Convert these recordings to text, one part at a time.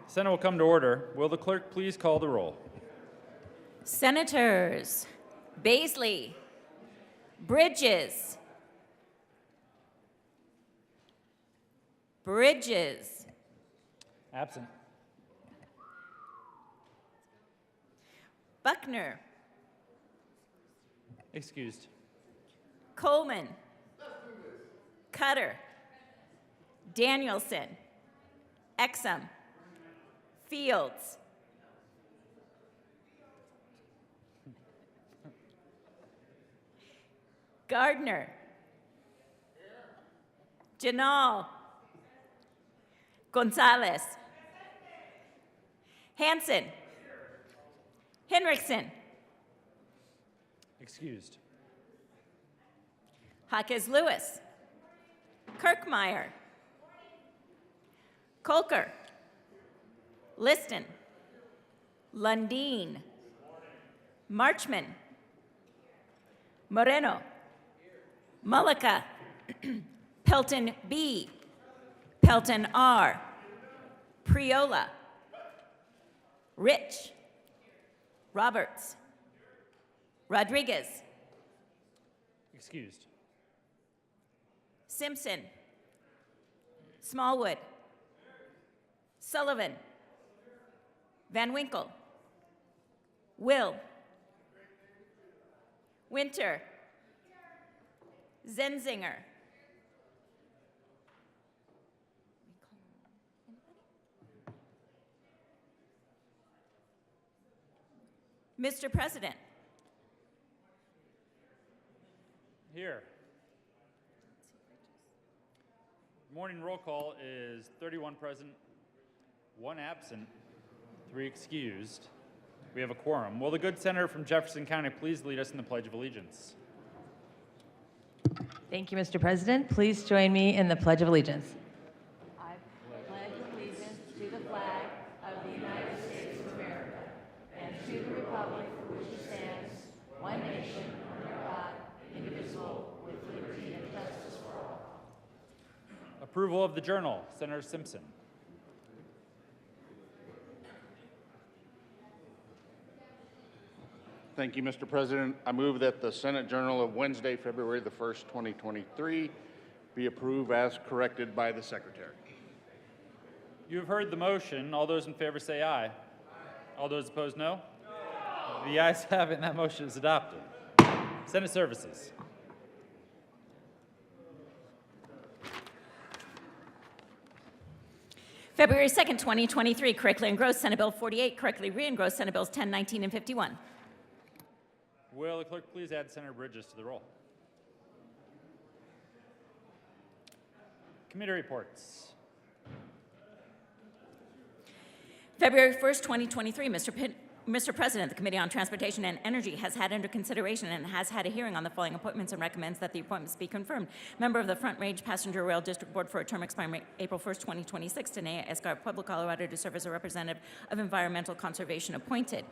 Senate will come to order. Will the clerk please call the roll? Senators Baisley, Bridges, Absent. Buckner, Excused. Coleman, Cutter, Danielson, Exum, Fields, Gardner, Janal, Gonzalez, Hanson, Henriksen, Excused. Jaquez Lewis, Kirkmeyer, Kolker, Liston, Lundeen, Marchman, Moreno, Mullica, Pelton B, Pelton R, Priola, Rich, Roberts, Rodriguez, Excused. Simpson, Smallwood, Sullivan, Van Winkle, Will, Winter, Zenzinger, Mr. President, Here. Morning roll call is 31 present, 1 absent, 3 excused. We have a quorum. Will the good senator from Jefferson County please lead us in the Pledge of Allegiance? Thank you, Mr. President. Please join me in the Pledge of Allegiance. I pledge allegiance to the flag of the United States of America and to the republic for which it stands, one nation, under God, indivisible, with liberty and justice for all. Approval of the journal, Senator Simpson. Thank you, Mr. President. I move that the Senate Journal of Wednesday, February the 1st, 2023 be approved as corrected by the Secretary. You have heard the motion. All those in favor say aye. Aye. All those opposed, no? The ayes have it, and that motion is adopted. Senate Services. February 2nd, 2023, correctly engrossed Senate Bill 48, correctly re-engrossed Senate Bills 10, 19, and 51. Will the clerk please add Senator Bridges to the roll? Committee reports. February 1st, 2023, Mr. President, the Committee on Transportation and Energy has had under consideration and has had a hearing on the following appointments and recommends that the appointments be confirmed. Member of the Front Range Passenger Rail District Board for a term expiring April 1st, 2026, Tanea Escar, Pueblo, Colorado, to serve as a representative of Environmental Conservation appointed.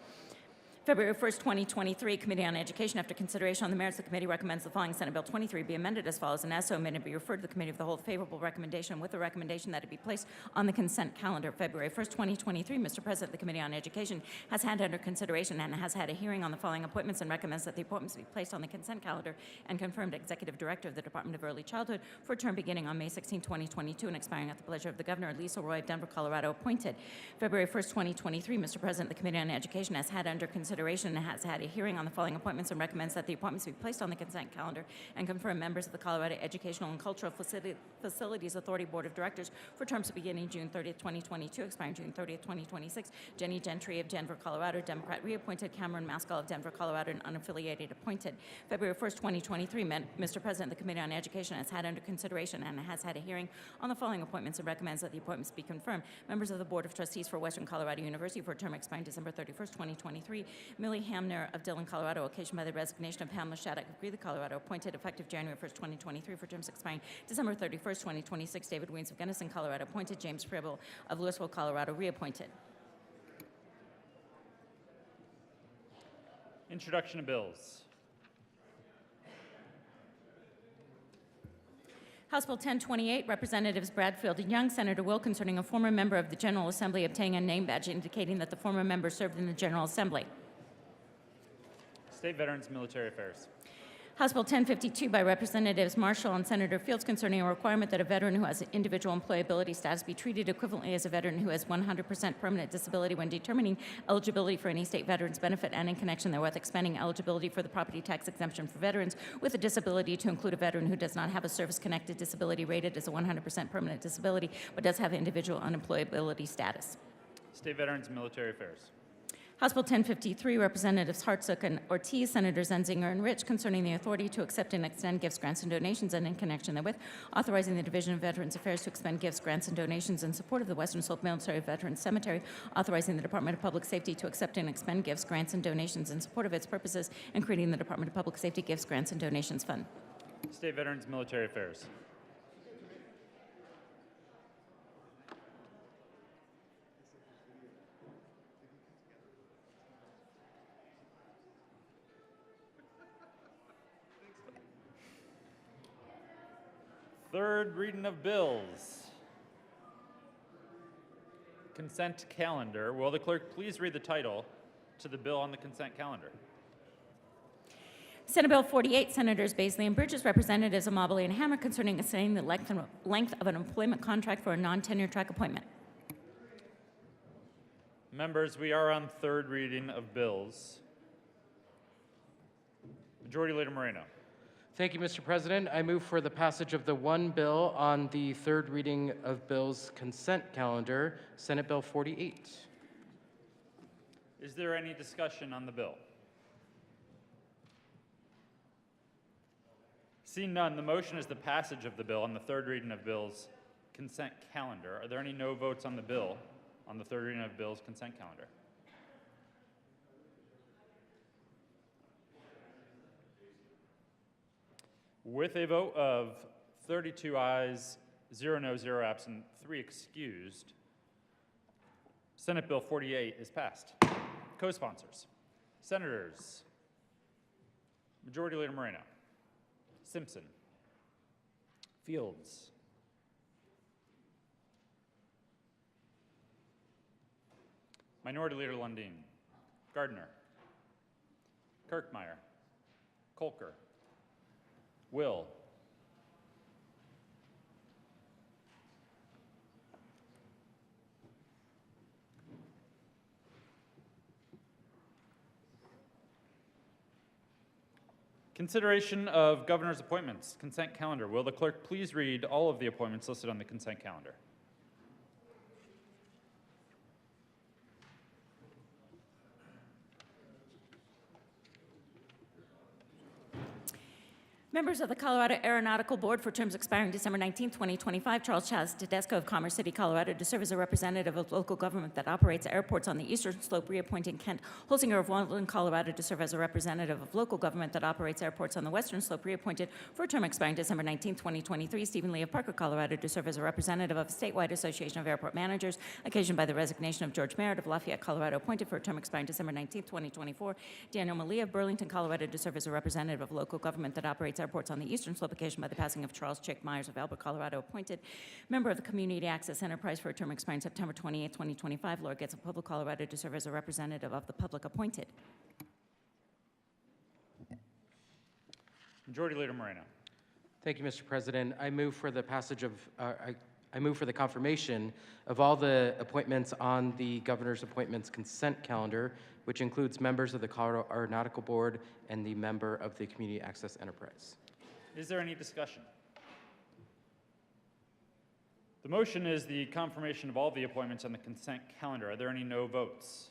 February 1st, 2023, Committee on Education, after consideration on the merits, the committee recommends the following Senate Bill 23 be amended as follows, and as so amended, be referred to the Committee of the Whole favorable recommendation with the recommendation that it be placed on the consent calendar. February 1st, 2023, Mr. President, the Committee on Education has had under consideration and has had a hearing on the following appointments and recommends that the appointments be placed on the consent calendar and confirmed Executive Director of the Department of Early Childhood for a term beginning on May 16, 2022 and expiring at the pleasure of the Governor. Lisa Roy of Denver, Colorado, appointed. February 1st, 2023, Mr. President, the Committee on Education has had under consideration and has had a hearing on the following appointments and recommends that the appointments be placed on the consent calendar and confirm members of the Colorado Educational and Cultural Facilities Authority Board of Directors for terms beginning June 30th, 2022, expiring June 30th, 2026. Jenny Gentry of Denver, Colorado, Democrat, reappointed. Cameron Maskell of Denver, Colorado, and unaffiliated, appointed. February 1st, 2023, Mr. President, the Committee on Education has had under consideration and has had a hearing on the following appointments and recommends that the appointments be confirmed. Members of the Board of Trustees for Western Colorado University for a term expiring December 31st, 2023. Millie Hamner of Dillon, Colorado, occasioned by the resignation of Pamela Shattuck of Greeley, Colorado, appointed effective January 1st, 2023 for terms expiring December 31st, 2026. David Weens of Gunnison, Colorado, appointed. James Fribble of Louisville, Colorado, reappointed. Introduction of bills. House Bill 1028, Representatives Bradfield and Young, Senator Will, concerning a former member of the General Assembly obtaining a name badge indicating that the former member served in the General Assembly. State Veterans Military Affairs. House Bill 1052 by Representatives Marshall and Senator Fields concerning a requirement that a veteran who has individual employability status be treated equivalently as a veteran who has 100% permanent disability when determining eligibility for any state veterans benefit, and in connection therewith expanding eligibility for the property tax exemption for veterans with a disability to include a veteran who does not have a service-connected disability rated as a 100% permanent disability but does have individual unemployability status. State Veterans Military Affairs. House Bill 1053, Representatives Hartsook and Ortiz, Senators Enzinger and Rich, concerning the authority to accept and extend gifts, grants, and donations, and in connection therewith, authorizing the Division of Veterans Affairs to expend gifts, grants, and donations in support of the Western Slope Military Veterans Cemetery, authorizing the Department of Public Safety to accept and expend gifts, grants, and donations in support of its purposes, and creating the Department of Public Safety Gifts, Grants, and Donations Fund. State Veterans Military Affairs. Third reading of bills. Consent calendar. Will the clerk please read the title to the bill on the consent calendar? Senate Bill 48, Senators Baisley and Bridges, Representatives Amabile and Hammer, concerning extending the length of an employment contract for a non-tenure track appointment. Members, we are on third reading of bills. Majority Leader Moreno. Thank you, Mr. President. I move for the passage of the one bill on the third reading of bills consent calendar, Senate Bill 48. Is there any discussion on the bill? Seeing none, the motion is the passage of the bill on the third reading of bills consent calendar. Are there any no votes on the bill on the third reading of bills consent calendar? With a vote of 32 ayes, 0 no, 0 absent, 3 excused, Senate Bill 48 is passed. Co-sponsors. Senators Majority Leader Moreno, Simpson, Fields, Minority Leader Lundin, Gardner, Kirkmeyer, Kolker, Will, consideration of governor's appointments, consent calendar. Will the clerk please read all of the appointments listed on the consent calendar? Members of the Colorado Aeronautical Board for terms expiring December 19, 2025, Charles Chaz Tedesco of Commerce City, Colorado, to serve as a representative of local government that operates airports on the Eastern Slope, reappointing Kent Holsinger of Walden, Colorado, to serve as a representative of local government that operates airports on the Western Slope, reappointed for a term expiring December 19, 2023, Stephen Lee of Parker, Colorado, to serve as a representative of Statewide Association of Airport Managers, occasioned by the resignation of George Merritt of Lafayette, Colorado, appointed for a term expiring December 19, 2024, Daniel Malia of Burlington, Colorado, to serve as a representative of local government that operates airports on the Eastern Slope, occasioned by the passing of Charles Chick Myers of Albert, Colorado, appointed member of the Community Access Enterprise for a term expiring September 28, 2025. Laura Getz of Pueblo, Colorado, to serve as a representative of the public, appointed. Majority Leader Moreno. Thank you, Mr. President. I move for the passage of, I move for the confirmation of all the appointments on the governor's appointments consent calendar, which includes members of the Colorado Aeronautical Board and the member of the Community Access Enterprise. Is there any discussion? The motion is the confirmation of all the appointments on the consent calendar. Are there any no votes?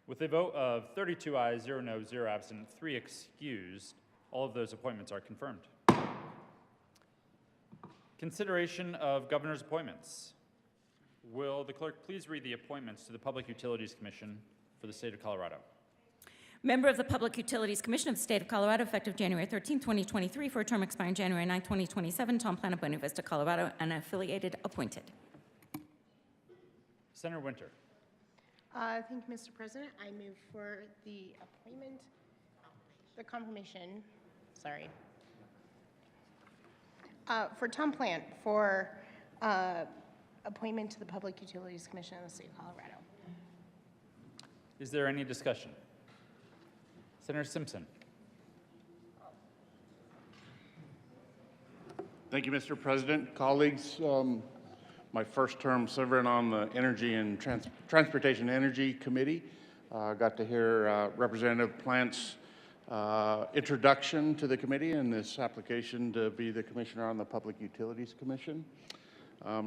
With a vote of 32 ayes, 0 no, 0 absent, 3 excused, all of those appointments are confirmed. Consideration of governor's appointments. Will the clerk please read the appointments to the Public Utilities Commission for the state of Colorado? Member of the Public Utilities Commission of the State of Colorado, effective January 13, 2023, for a term expiring January 9, 2027, Tom Plan of Buena Vista, Colorado, and affiliated, appointed. Senator Winter. Thank you, Mr. President. I move for the appointment, the confirmation sorry. For Tom Plant, for appointment to the Public Utilities Commission in the state of Colorado. Is there any discussion? Senator Simpson. Thank you, Mr. President. Colleagues, my first term serving on the Energy and Transportation Energy Committee. Got to hear Representative Plant's introduction to the committee and this application to be the commissioner on the Public Utilities Commission.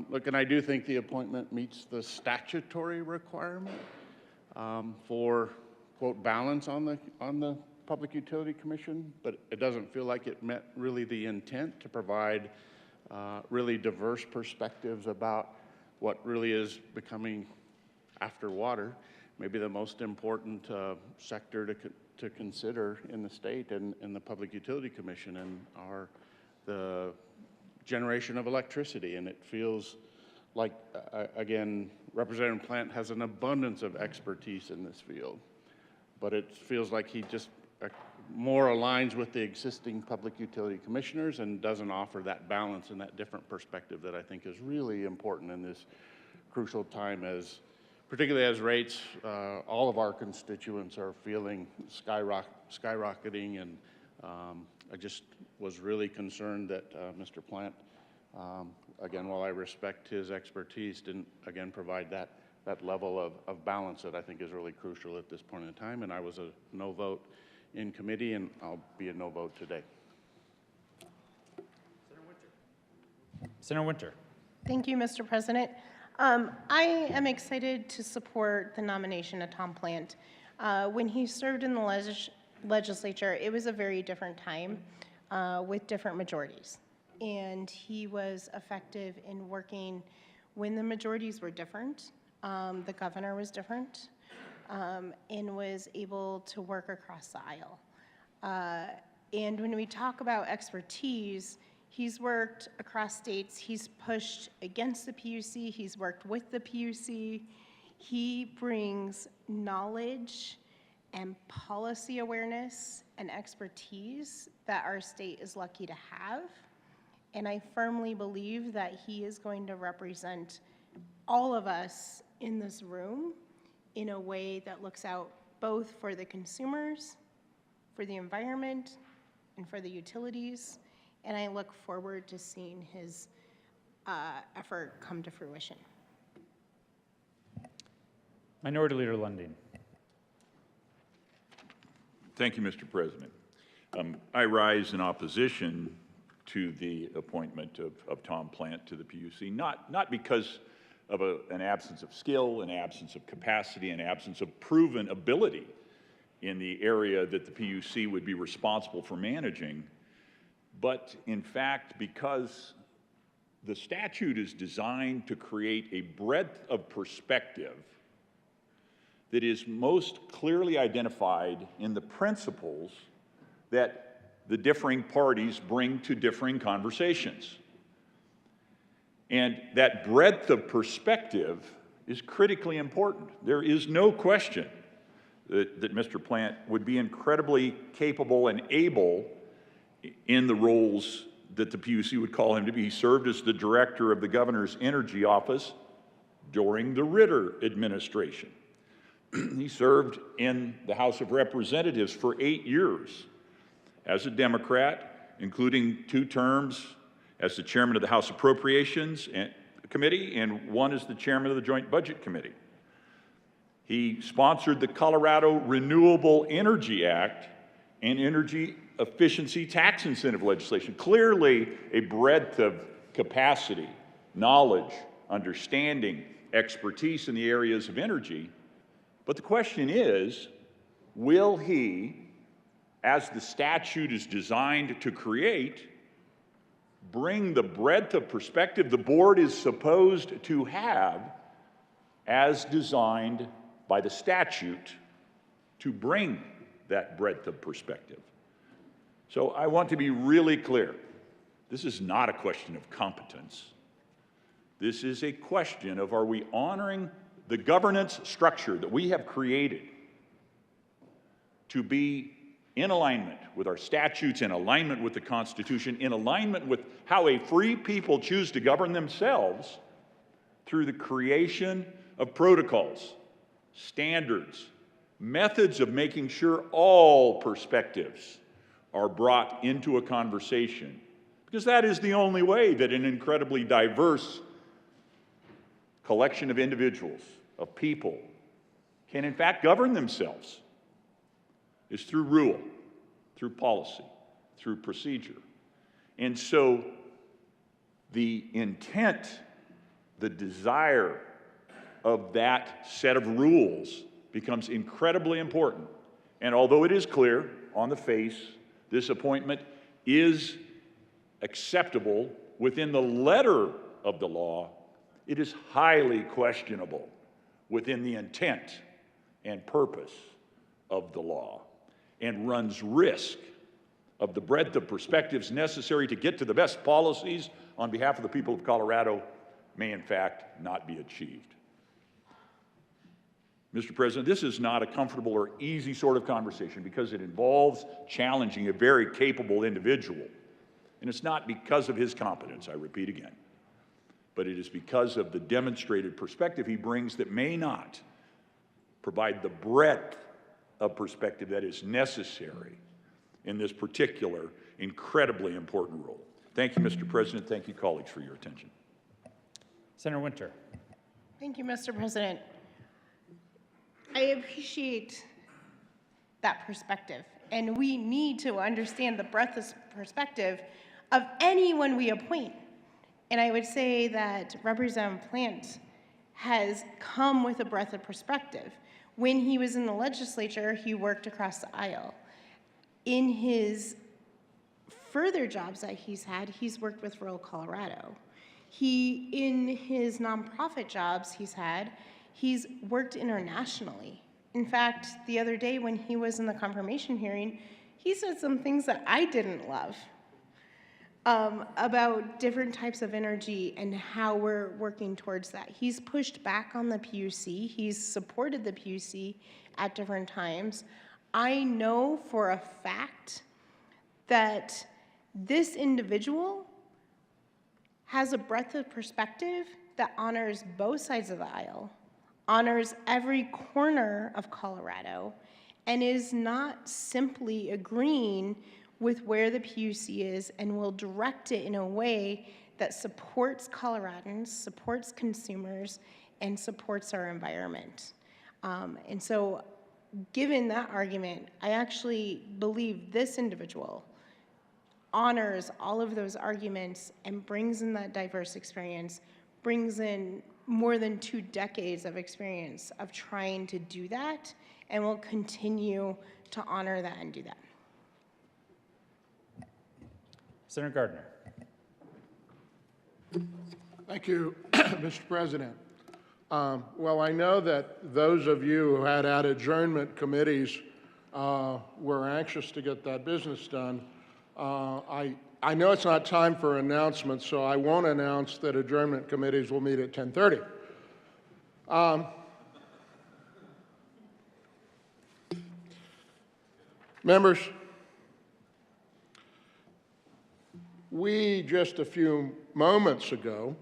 Look, and I do think the appointment meets the statutory requirement for, quote, balance on the Public Utility Commission, but it doesn't feel like it met really the intent to provide really diverse perspectives about what really is becoming, after water, maybe the most important sector to consider in the state and in the Public Utility Commission, and the generation of electricity. And it feels like, again, Representative Plant has an abundance of expertise in this field, but it feels like he just more aligns with the existing public utility commissioners and doesn't offer that balance and that different perspective that I think is really important in this crucial time, as particularly as rates, all of our constituents are feeling skyrocketing, and I just was really concerned that Mr. Plant, again, while I respect his expertise, didn't again provide that level of balance that I think is really crucial at this point in time. And I was a no vote in committee, and I'll be a no vote today. Senator Winter. Thank you, Mr. President. I am excited to support the nomination of Tom Plant. When he served in the legislature, it was a very different time with different majorities. And he was effective in working when the majorities were different. The governor was different, and was able to work across the aisle. And when we talk about expertise, he's worked across states. He's pushed against the PUC. He's worked with the PUC. He brings knowledge and policy awareness and expertise that our state is lucky to have. And I firmly believe that he is going to represent all of us in this room in a way that looks out both for the consumers, for the environment, and for the utilities. And I look forward to seeing his effort come to fruition. Minority Leader Lundin. Thank you, Mr. President. I rise in opposition to the appointment of Tom Plant to the PUC, not because of an absence of skill, an absence of capacity, an absence of proven ability in the area that the PUC would be responsible for managing, but in fact because the statute is designed to create a breadth of perspective that is most clearly identified in the principles that the differing parties bring to differing conversations. And that breadth of perspective is critically important. There is no question that Mr. Plant would be incredibly capable and able in the roles that the PUC would call him to be. He served as the director of the governor's energy office during the Ritter administration. He served in the House of Representatives for 8 years as a Democrat, including 2 terms as the chairman of the House Appropriations Committee and 1 as the chairman of the Joint Budget Committee. He sponsored the Colorado Renewable Energy Act and energy efficiency tax incentive legislation. Clearly a breadth of capacity, knowledge, understanding, expertise in the areas of energy. But the question is, will he, as the statute is designed to create, bring the breadth of perspective the board is supposed to have as designed by the statute to bring that breadth of perspective? So I want to be really clear. This is not a question of competence. This is a question of, are we honoring the governance structure that we have created to be in alignment with our statutes, in alignment with the Constitution, in alignment with how a free people choose to govern themselves through the creation of protocols, standards, methods of making sure all perspectives are brought into a conversation. Because that is the only way that an incredibly diverse collection of individuals, of people, can in fact govern themselves, is through rule, through policy, through procedure. And so the intent, the desire of that set of rules becomes incredibly important. And although it is clear on the face, this appointment is acceptable within the letter of the law, it is highly questionable within the intent and purpose of the law, and runs risk of the breadth of perspectives necessary to get to the best policies on behalf of the people of Colorado may in fact not be achieved. Mr. President, this is not a comfortable or easy sort of conversation because it involves challenging a very capable individual. And it's not because of his competence, I repeat again, but it is because of the demonstrated perspective he brings that may not provide the breadth of perspective that is necessary in this particular incredibly important role. Thank you, Mr. President. Thank you, colleagues, for your attention. Senator Winter. Thank you, Mr. President. I appreciate that perspective, and we need to understand the breadth of perspective of anyone we appoint. And I would say that Representative Plant has come with a breadth of perspective. When he was in the legislature, he worked across the aisle. In his further jobs that he's had, he's worked with rural Colorado. In his nonprofit jobs he's worked internationally. In fact, the other day when he was in the confirmation hearing, he said some things that I didn't love about different types of energy and how we're working towards that. He's pushed back on the PUC. He's supported the PUC at different times. I know for a fact that this individual has a breadth of perspective that honors both sides of the aisle, honors every corner of Colorado, and is not simply agreeing with where the PUC is and will direct it in a way that supports Coloradans, supports consumers, and supports our environment. And so given that argument, I actually believe this individual honors all of those arguments and brings in that diverse experience, brings in more than 2 decades of experience of trying to do that, and will continue to honor that and do that. Senator Gardner. Thank you, Mr. President. Well, I know that those of you who had adjournment committees were anxious to get that business done. I know it's not time for announcements, so I won't announce that adjournment committees will meet at 10:30. Members, we just a few moments ago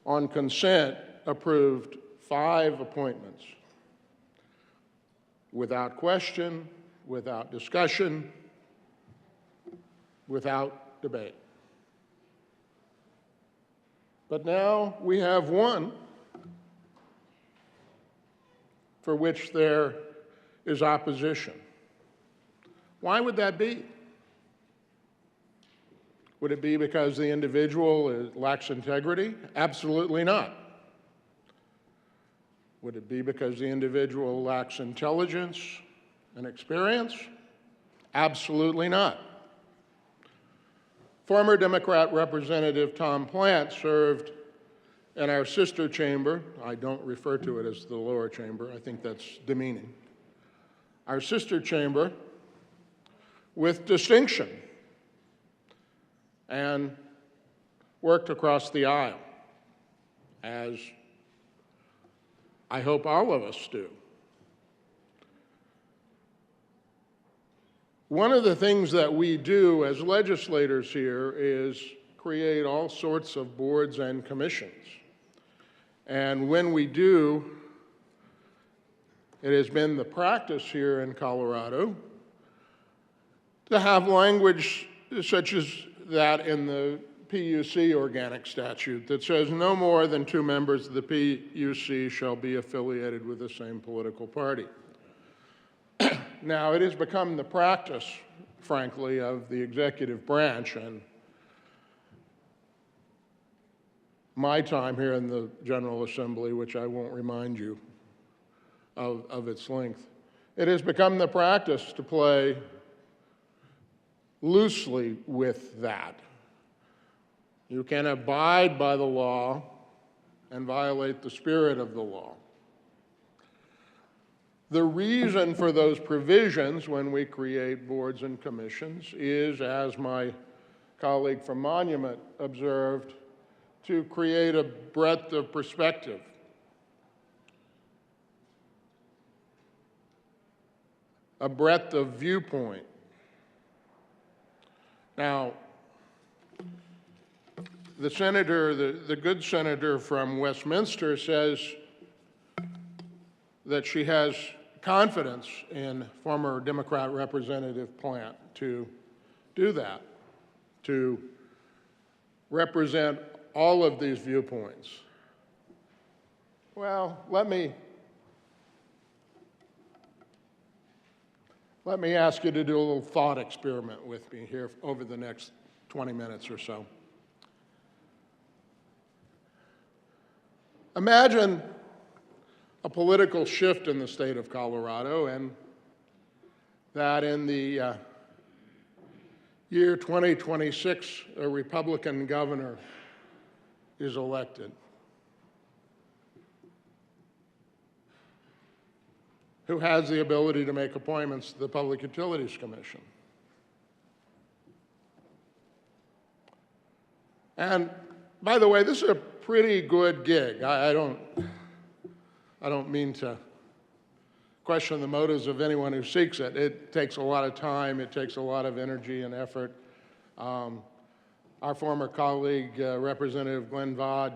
on consent approved 5 appointments without question, without discussion, without debate. But now we have one for which there is opposition. Why would that be? Would it be because the individual lacks integrity? Absolutely not. Would it be because the individual lacks intelligence and experience? Absolutely not. Former Democrat Representative Tom Plant served in our sister chamber. I don't refer to it as the lower chamber. I think that's demeaning. Our sister chamber with distinction and worked across the aisle, as I hope all of us do. One of the things that we do as legislators here is create all sorts of boards and commissions. And when we do, it has been the practice here in Colorado to have language such as that in the PUC organic statute that says no more than 2 members of the PUC shall be affiliated with the same political party. Now, it has become the practice, frankly, of the executive branch, and my time here in the General Assembly, which I won't remind you of its length. It has become the practice to play loosely with that. You can abide by the law and violate the spirit of the law. The reason for those provisions when we create boards and commissions is, as my colleague from Monument observed, to create a breadth of perspective. A breadth of viewpoint. Now, the senator, the good senator from Westminster says that she has confidence in former Democrat Representative Plant to do that, to represent all of these viewpoints. Well, let me ask you to do a little thought experiment with me here over the next 20 minutes or so. Imagine a political shift in the state of Colorado, and that in the year 2026, a Republican governor is elected, who has the ability to make appointments to the Public Utilities Commission. And by the way, this is a pretty good gig. I don't mean to question the motives of anyone who seeks it. It takes a lot of time, it takes a lot of energy and effort. Our former colleague, Representative Glenn Vodd,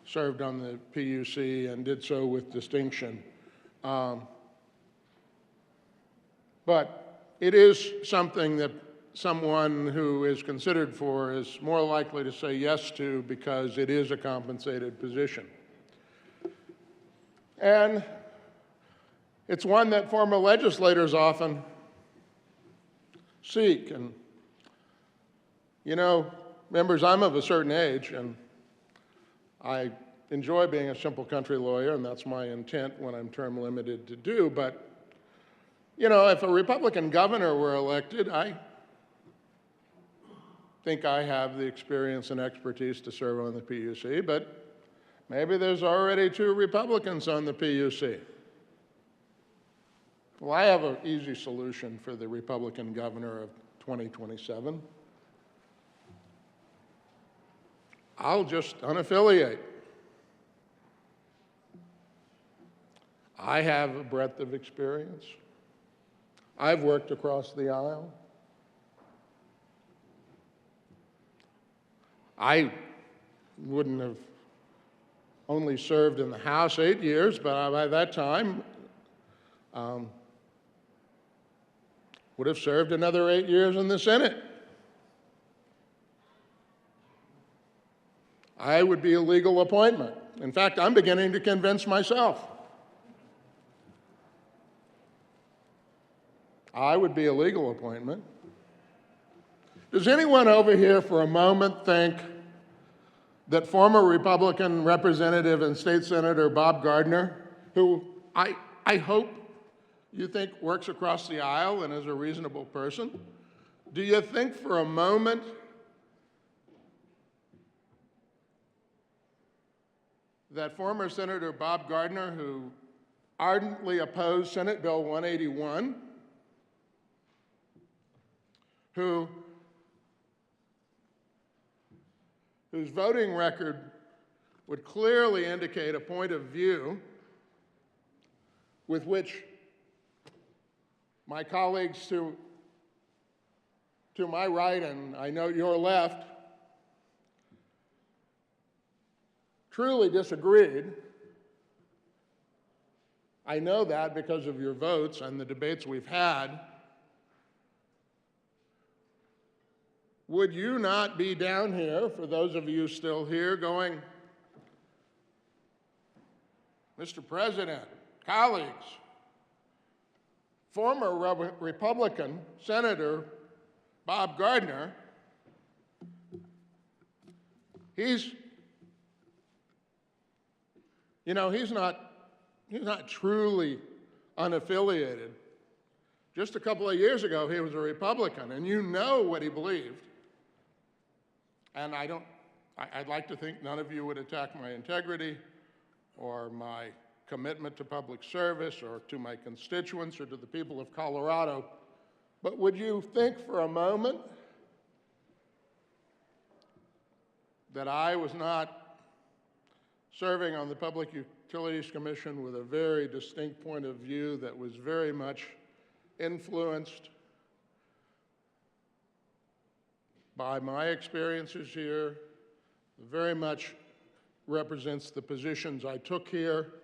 served on the PUC and did so with distinction. But it is something that someone who is considered for is more likely to say yes to because it is a compensated position. And it's one that former legislators often seek. And, you know, members, I'm of a certain age, and I enjoy being a simple country lawyer, and that's my intent when I'm term limited to do. But, you know, if a Republican governor were elected, I think I have the experience and expertise to serve on the PUC, but maybe there's already 2 Republicans on the PUC. Well, I have an easy solution for the Republican governor of 2027. I'll just unaffiliate. I have a breadth of experience. I've worked across the aisle. I wouldn't have only served in the House 8 years, but by that time would have served another 8 years in the Senate. I would be a legal appointment. In fact, I'm beginning to convince myself. I would be a legal appointment. Does anyone over here for a moment think that former Republican Representative and State Senator Bob Gardner, who I hope you think works across the aisle and is a reasonable person, do you think for a moment that former Senator Bob Gardner, who ardently opposed Senate Bill 181, whose voting record would clearly indicate a point of view with which my colleagues to to my right, and I know your left, truly disagreed. I know that because of your votes and the debates we've had. Would you not be down here, for those of you still here, going, Mr. President, colleagues, former Republican Senator Bob Gardner, he's not truly unaffiliated. Just a couple of years ago, he was a Republican, and you know what he believed. And I'd like to think none of you would attack my integrity or my commitment to public service or to my constituents or to the people of Colorado. But would you think for a moment that I was not serving on the Public Utilities Commission with a very distinct point of view that was very much influenced by my experiences here, very much represents the positions I took here.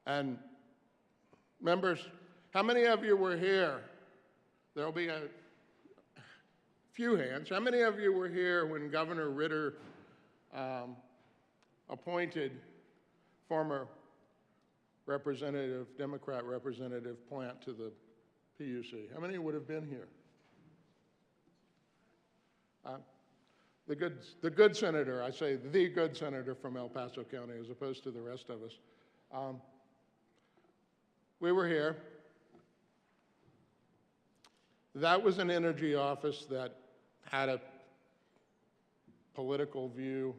And members, how many of you were here? There'll be a few hands. How many of you were here when Governor Ritter appointed former Democrat Representative Plant to the PUC? How many would have been here? The good senator, I say the good senator from El Paso County as opposed to the rest of us. We were here. That was an energy office that had a political view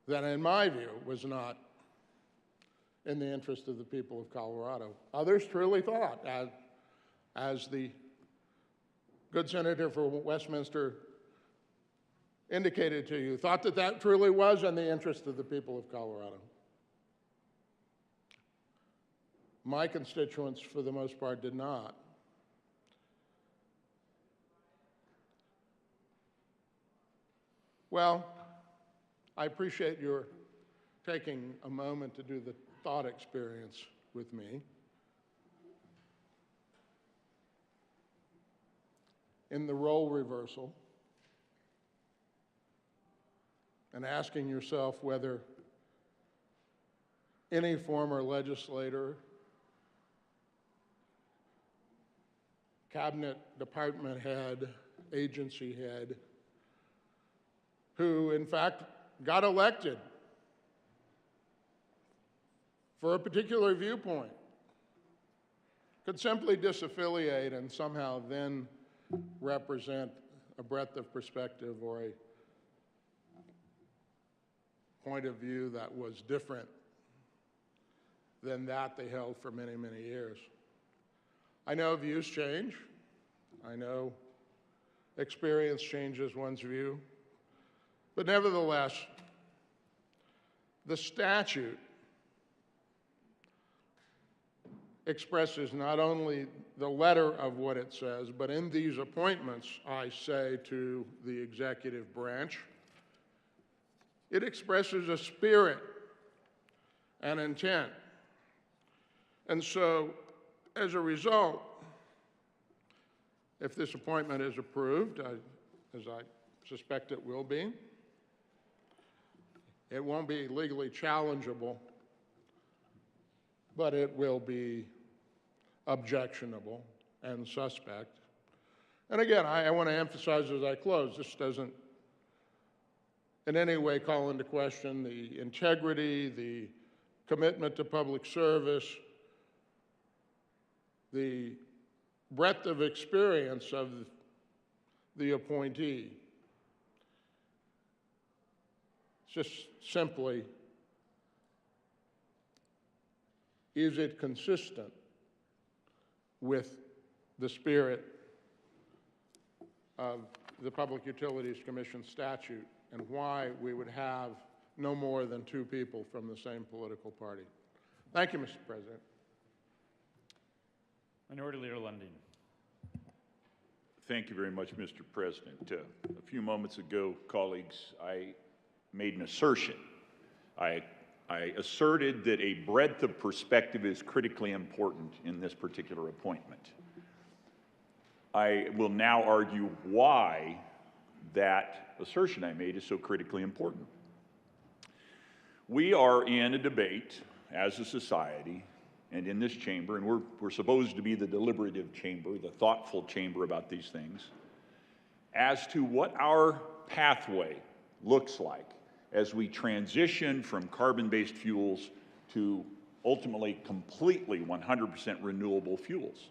that, in my view, was not in the interest of the people of Colorado. Others truly thought, as the good senator for Westminster indicated to you, thought that that truly was in the interest of the people of Colorado. My constituents, for the most part, did not. Well, I appreciate your taking a moment to do the thought experience with me. In the role reversal, and asking yourself whether any former legislator, cabinet department head, agency head, who in fact got elected for a particular viewpoint, could simply disaffiliate and somehow then represent a breadth of perspective or a point of view that was different than that they held for many, many years. I know views change. I know experience changes one's view. But nevertheless, the statute expresses not only the letter of what it says, but in these appointments, I say to the executive branch, it expresses a spirit and intent. And so, as a result, if this appointment is approved, as I suspect it will be, it won't be legally challengeable, but it will be objectionable and suspect. And again, I want to emphasize as I close, this doesn't in any way call into question the integrity, the commitment to public service, the breadth of experience of the appointee. It's just simply, is it consistent with the spirit of the Public Utilities Commission statute and why we would have no more than two people from the same political party? Thank you, Mr. President. Minority Leader Lundin. Thank you very much, Mr. President. A few moments ago, colleagues, I made an assertion. I asserted that a breadth of perspective is critically important in this particular appointment. I will now argue why that assertion I made is so critically important. We are in a debate as a society and in this chamber, and we're supposed to be the deliberative chamber, the thoughtful chamber about these things, as to what our pathway looks like as we transition from carbon-based fuels to ultimately completely 100% renewable fuels.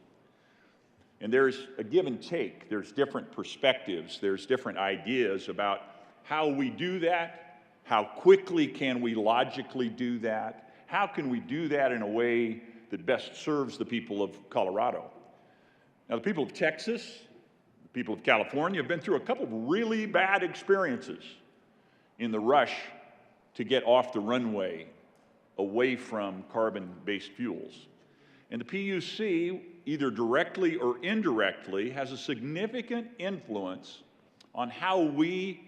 And there's a give and take. There's different perspectives. There's different ideas about how we do that, how quickly can we logically do that, how can we do that in a way that best serves the people of Colorado. Now, the people of Texas, the people of California have been through a couple of really bad experiences in the rush to get off the runway away from carbon-based fuels. And the PUC, either directly or indirectly, has a significant influence on how we,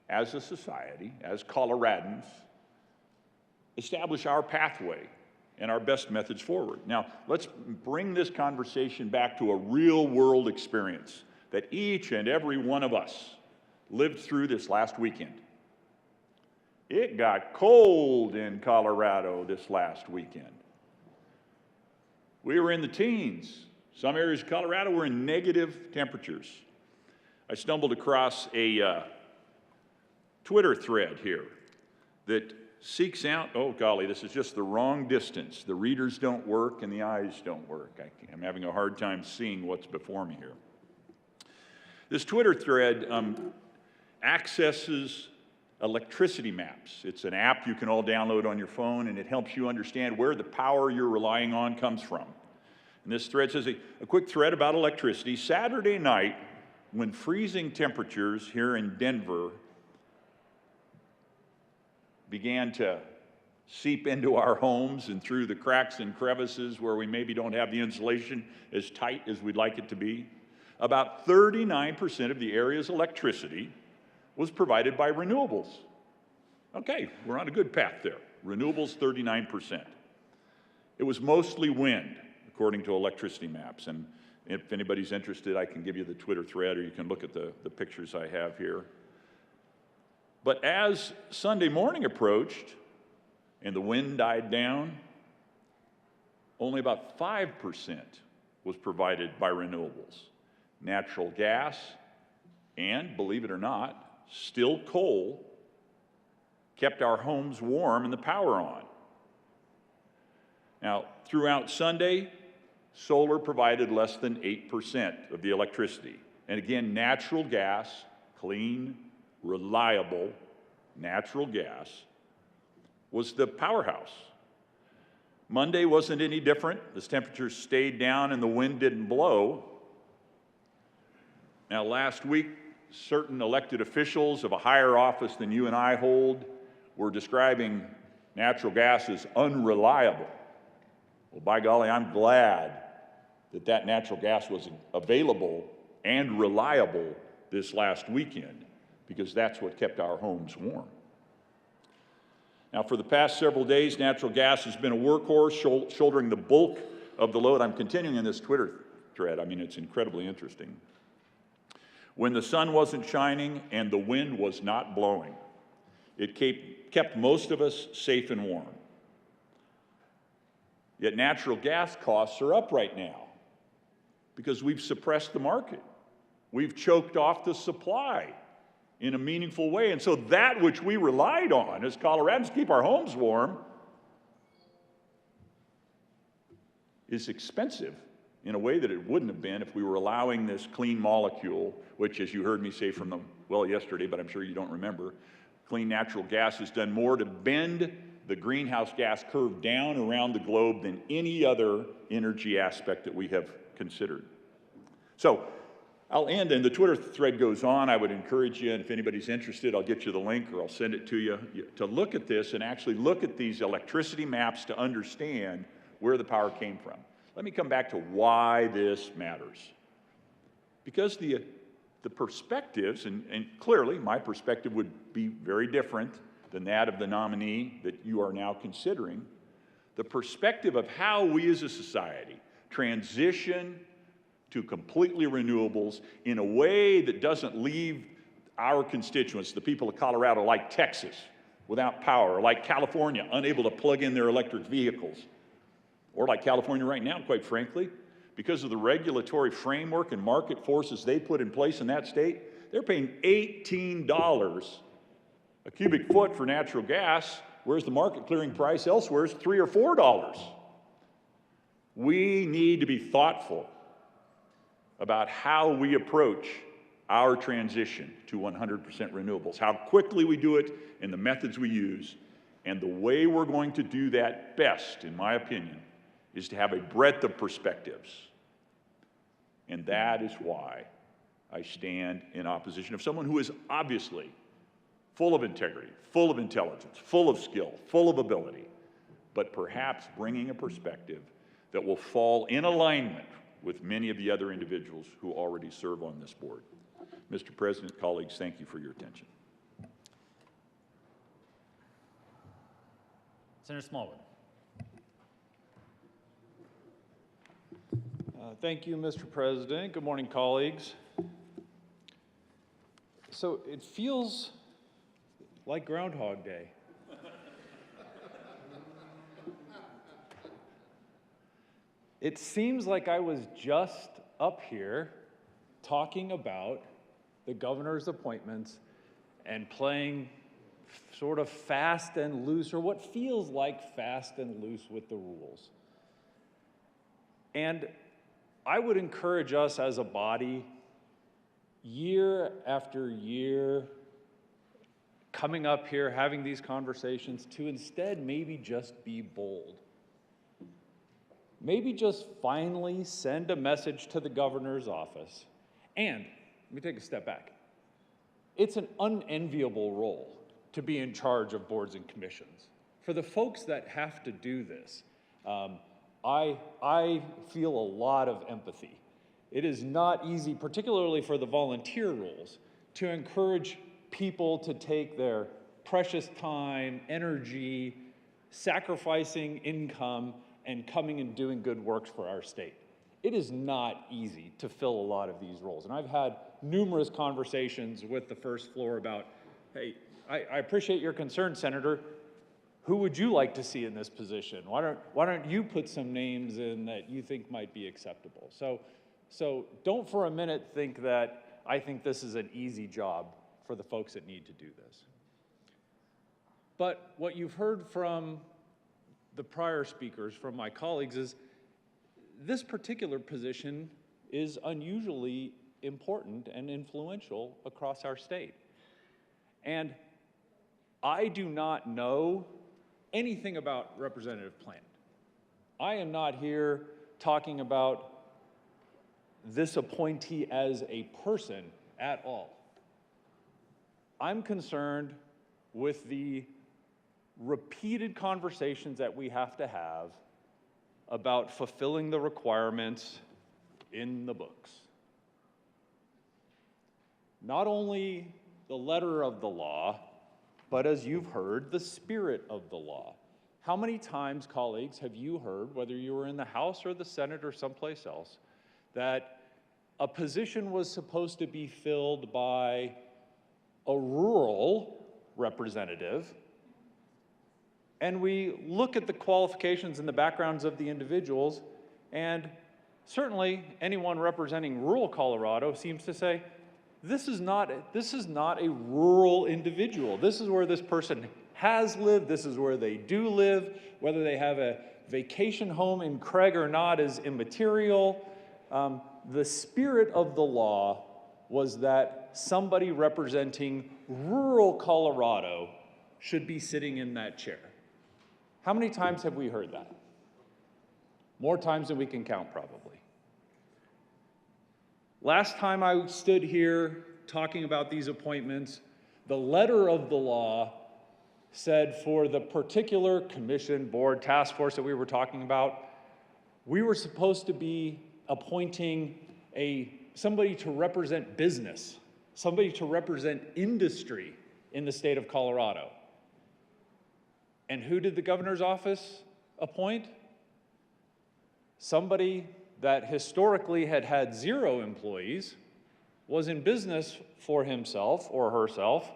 as a society, as Coloradans, establish our pathway and our best methods forward. Now, let's bring this conversation back to a real-world experience that each and every one of us lived through this last weekend. It got cold in Colorado this last weekend. We were in the teens. Some areas of Colorado were in negative temperatures. I stumbled across a Twitter thread here that seeks out, oh golly, this is just the wrong distance. The readers don't work and the eyes don't work. I'm having a hard time seeing what's before me here. This Twitter thread accesses electricity maps. It's an app you can all download on your phone, and it helps you understand where the power you're relying on comes from. And this thread says a quick thread about electricity. Saturday night, when freezing temperatures here in Denver began to seep into our homes and through the cracks and crevices where we maybe don't have the insulation as tight as we'd like it to be, about 39% of the area's electricity was provided by renewables. Okay, we're on a good path there. Renewables, 39%. It was mostly wind, according to electricity maps. And if anybody's interested, I can give you the Twitter thread, or you can look at the pictures I have here. But as Sunday morning approached and the wind died down, only about 5% was provided by renewables. Natural gas and, believe it or not, still coal kept our homes warm and the power on. Now, throughout Sunday, solar provided less than 8% of the electricity. And again, natural gas, clean, reliable natural gas, was the powerhouse. Monday wasn't any different. The temperatures stayed down and the wind didn't blow. Now, last week, certain elected officials of a higher office than you and I hold were describing natural gas as unreliable. Well, by golly, I'm glad that that natural gas was available and reliable this last weekend, because that's what kept our homes warm. Now, for the past several days, natural gas has been a workhorse, shouldering the bulk of the load. I'm continuing in this Twitter thread. I mean, it's incredibly interesting. When the sun wasn't shining and the wind was not blowing, it kept most of us safe and warm. Yet natural gas costs are up right now because we've suppressed the market. We've choked off the supply in a meaningful way. And so that which we relied on as Coloradans to keep our homes warm is expensive in a way that it wouldn't have been if we were allowing this clean molecule, which, as you heard me say from the well yesterday, but I'm sure you don't remember, clean natural gas has done more to bend the greenhouse gas curve down around the globe than any other energy aspect that we have considered. So I'll end, and the Twitter thread goes on. I would encourage you, and if anybody's interested, I'll get you the link or I'll send it to you, to look at this and actually look at these electricity maps to understand where the power came from. Let me come back to why this matters. because the perspectives, and clearly my perspective would be very different than that of the nominee that you are now considering, the perspective of how we as a society transition to completely renewables in a way that doesn't leave our constituents, the people of Colorado, like Texas, without power, like California, unable to plug in their electric vehicles, or like California right now, quite frankly, because of the regulatory framework and market forces they put in place in that state, they're paying $18 a cubic foot for natural gas, whereas the market clearing price elsewhere is $3 or $4. We need to be thoughtful about how we approach our transition to 100% renewables, how quickly we do it, and the methods we use. And the way we're going to do that best, in my opinion, is to have a breadth of perspectives. And that is why I stand in opposition of someone who is obviously full of integrity, full of intelligence, full of skill, full of ability, but perhaps bringing a perspective that will fall in alignment with many of the other individuals who already serve on this board. Mr. President, colleagues, thank you for your attention. Senator Smallwood. Thank you, Mr. President. Good morning, colleagues. So it feels like Groundhog Day. It seems like I was just up here talking about the governor's appointments and playing sort of fast and loose, or what feels like fast and loose with the rules. And I would encourage us as a body, year after year, coming up here, having these conversations, to instead maybe just be bold. Maybe just finally send a message to the governor's office. And let me take a step back. It's an unenviable role to be in charge of boards and commissions. For the folks that have to do this, I feel a lot of empathy. It is not easy, particularly for the volunteer roles, to encourage people to take their precious time, energy, sacrificing income, and coming and doing good works for our state. It is not easy to fill a lot of these roles. And I've had numerous conversations with the first floor about, hey, I appreciate your concern, Senator. Who would you like to see in this position? Why don't you put some names in that you think might be acceptable? So don't for a minute think that I think this is an easy job for the folks that need to do this. But what you've heard from the prior speakers, from my colleagues, is this particular position is unusually important and influential across our state. And I do not know anything about Representative Plant. I am not here talking about this appointee as a person at all. I'm concerned with the repeated conversations that we have to have about fulfilling the requirements in the books. Not only the letter of the law, but as you've heard, the spirit of the law. How many times, colleagues, have you heard, whether you were in the House or the Senate or someplace else, that a position was supposed to be filled by a rural representative, and we look at the qualifications and the backgrounds of the individuals, and certainly anyone representing rural Colorado seems to say, this is not a rural individual. This is where this person has lived. This is where they do live. Whether they have a vacation home in Craig or not is immaterial. The spirit of the law was that somebody representing rural Colorado should be sitting in that chair. How many times have we heard that? More times than we can count, probably. Last time I stood here talking about these appointments, the letter of the law said for the particular commission, board, task force that we were talking about, we were supposed to be appointing a somebody to represent business, somebody to represent industry in the state of Colorado. And who did the governor's office appoint? Somebody that historically had had 0 employees, was in business for himself or herself,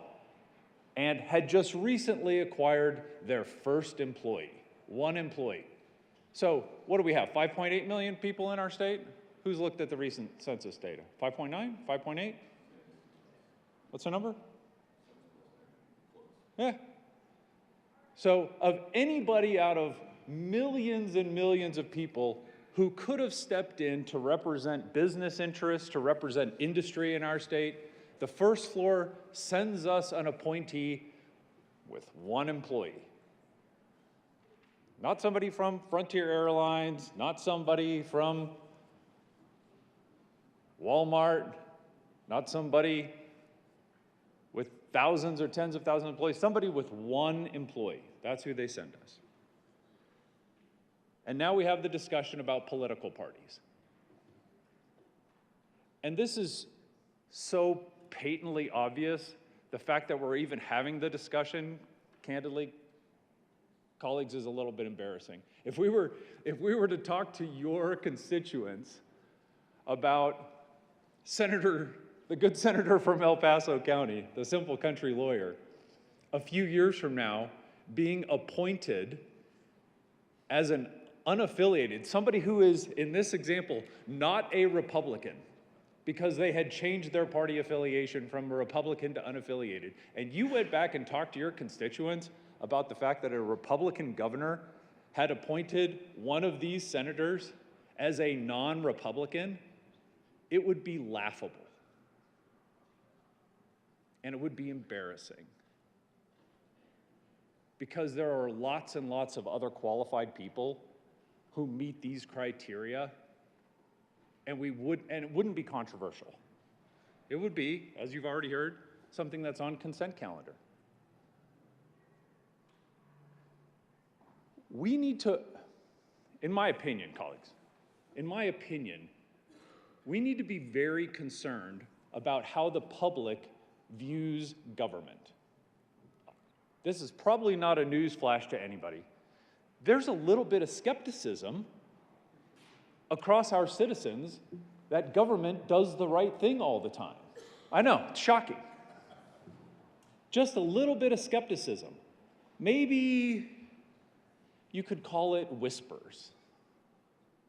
and had just recently acquired their first employee, 1 employee. So what do we have, 5.8 million people in our state? Who's looked at the recent census data? 5.9, 5.8? What's the number? Yeah. So of anybody out of millions and millions of people who could have stepped in to represent business interests, to represent industry in our state, the first floor sends us an appointee with 1 employee. Not somebody from Frontier Airlines, not somebody from Walmart, not somebody with thousands or tens of thousands of employees, somebody with 1 employee. That's who they send us. And now we have the discussion about political parties. And this is so patently obvious. The fact that we're even having the discussion, candidly, colleagues, is a little bit embarrassing. If we were to talk to your constituents about the good senator from El Paso County, the simple country lawyer, a few years from now being appointed as an unaffiliated, somebody who is, in this example, not a Republican, because they had changed their party affiliation from a Republican to unaffiliated, and you went back and talked to your constituents about the fact that a Republican governor had appointed one of these senators as a non-Republican, it would be laughable. And it would be embarrassing. Because there are lots and lots of other qualified people who meet these criteria, and it wouldn't be controversial. It would be, as you've already heard, something that's on consent calendar. We need to, in my opinion, colleagues, we need to be very concerned about how the public views government. This is probably not a news flash to anybody. There's a little bit of skepticism across our citizens that government does the right thing all the time. I know, it's shocking. Just a little bit of skepticism. Maybe you could call it whispers.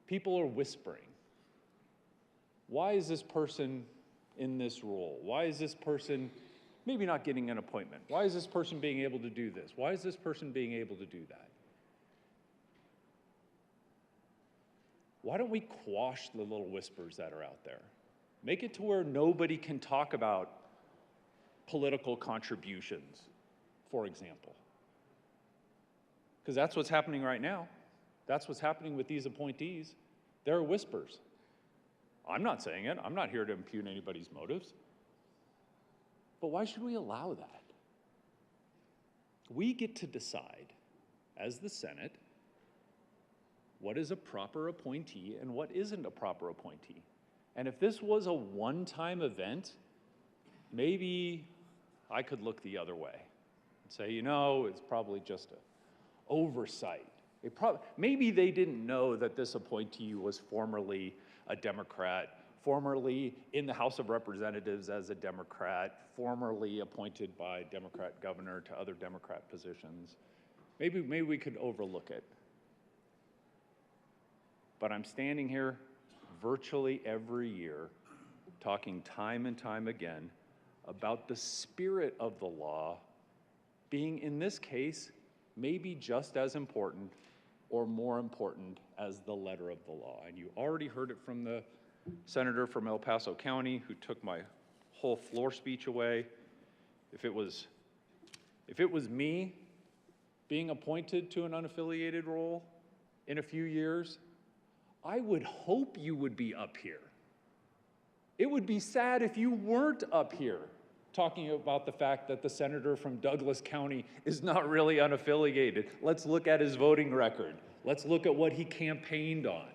People are whispering. Why is this person in this role? Why is this person maybe not getting an appointment? Why is this person being able to do this? Why is this person being able to do that? Why don't we quash the little whispers that are out there? Make it to where nobody can talk about political contributions, for example. Because that's what's happening right now. That's what's happening with these appointees. There are whispers. I'm not saying it. I'm not here to impugn anybody's motives. But why should we allow that? We get to decide, as the Senate, what is a proper appointee and what isn't a proper appointee. And if this was a one-time event, maybe I could look the other way and say, you know, it's probably just an oversight. Maybe they didn't know that this appointee was formerly a Democrat, formerly in the House of Representatives as a Democrat, formerly appointed by Democrat governor to other Democrat positions. Maybe we could overlook it. But I'm standing here virtually every year talking time and time again about the spirit of the law being, in this case, maybe just as important or more important as the letter of the law. And you already heard it from the senator from El Paso County who took my whole floor speech away. If it was me being appointed to an unaffiliated role in a few years, I would hope you would be up here. It would be sad if you weren't up here talking about the fact that the senator from Douglas County is not really unaffiliated. Let's look at his voting record. Let's look at what he campaigned on.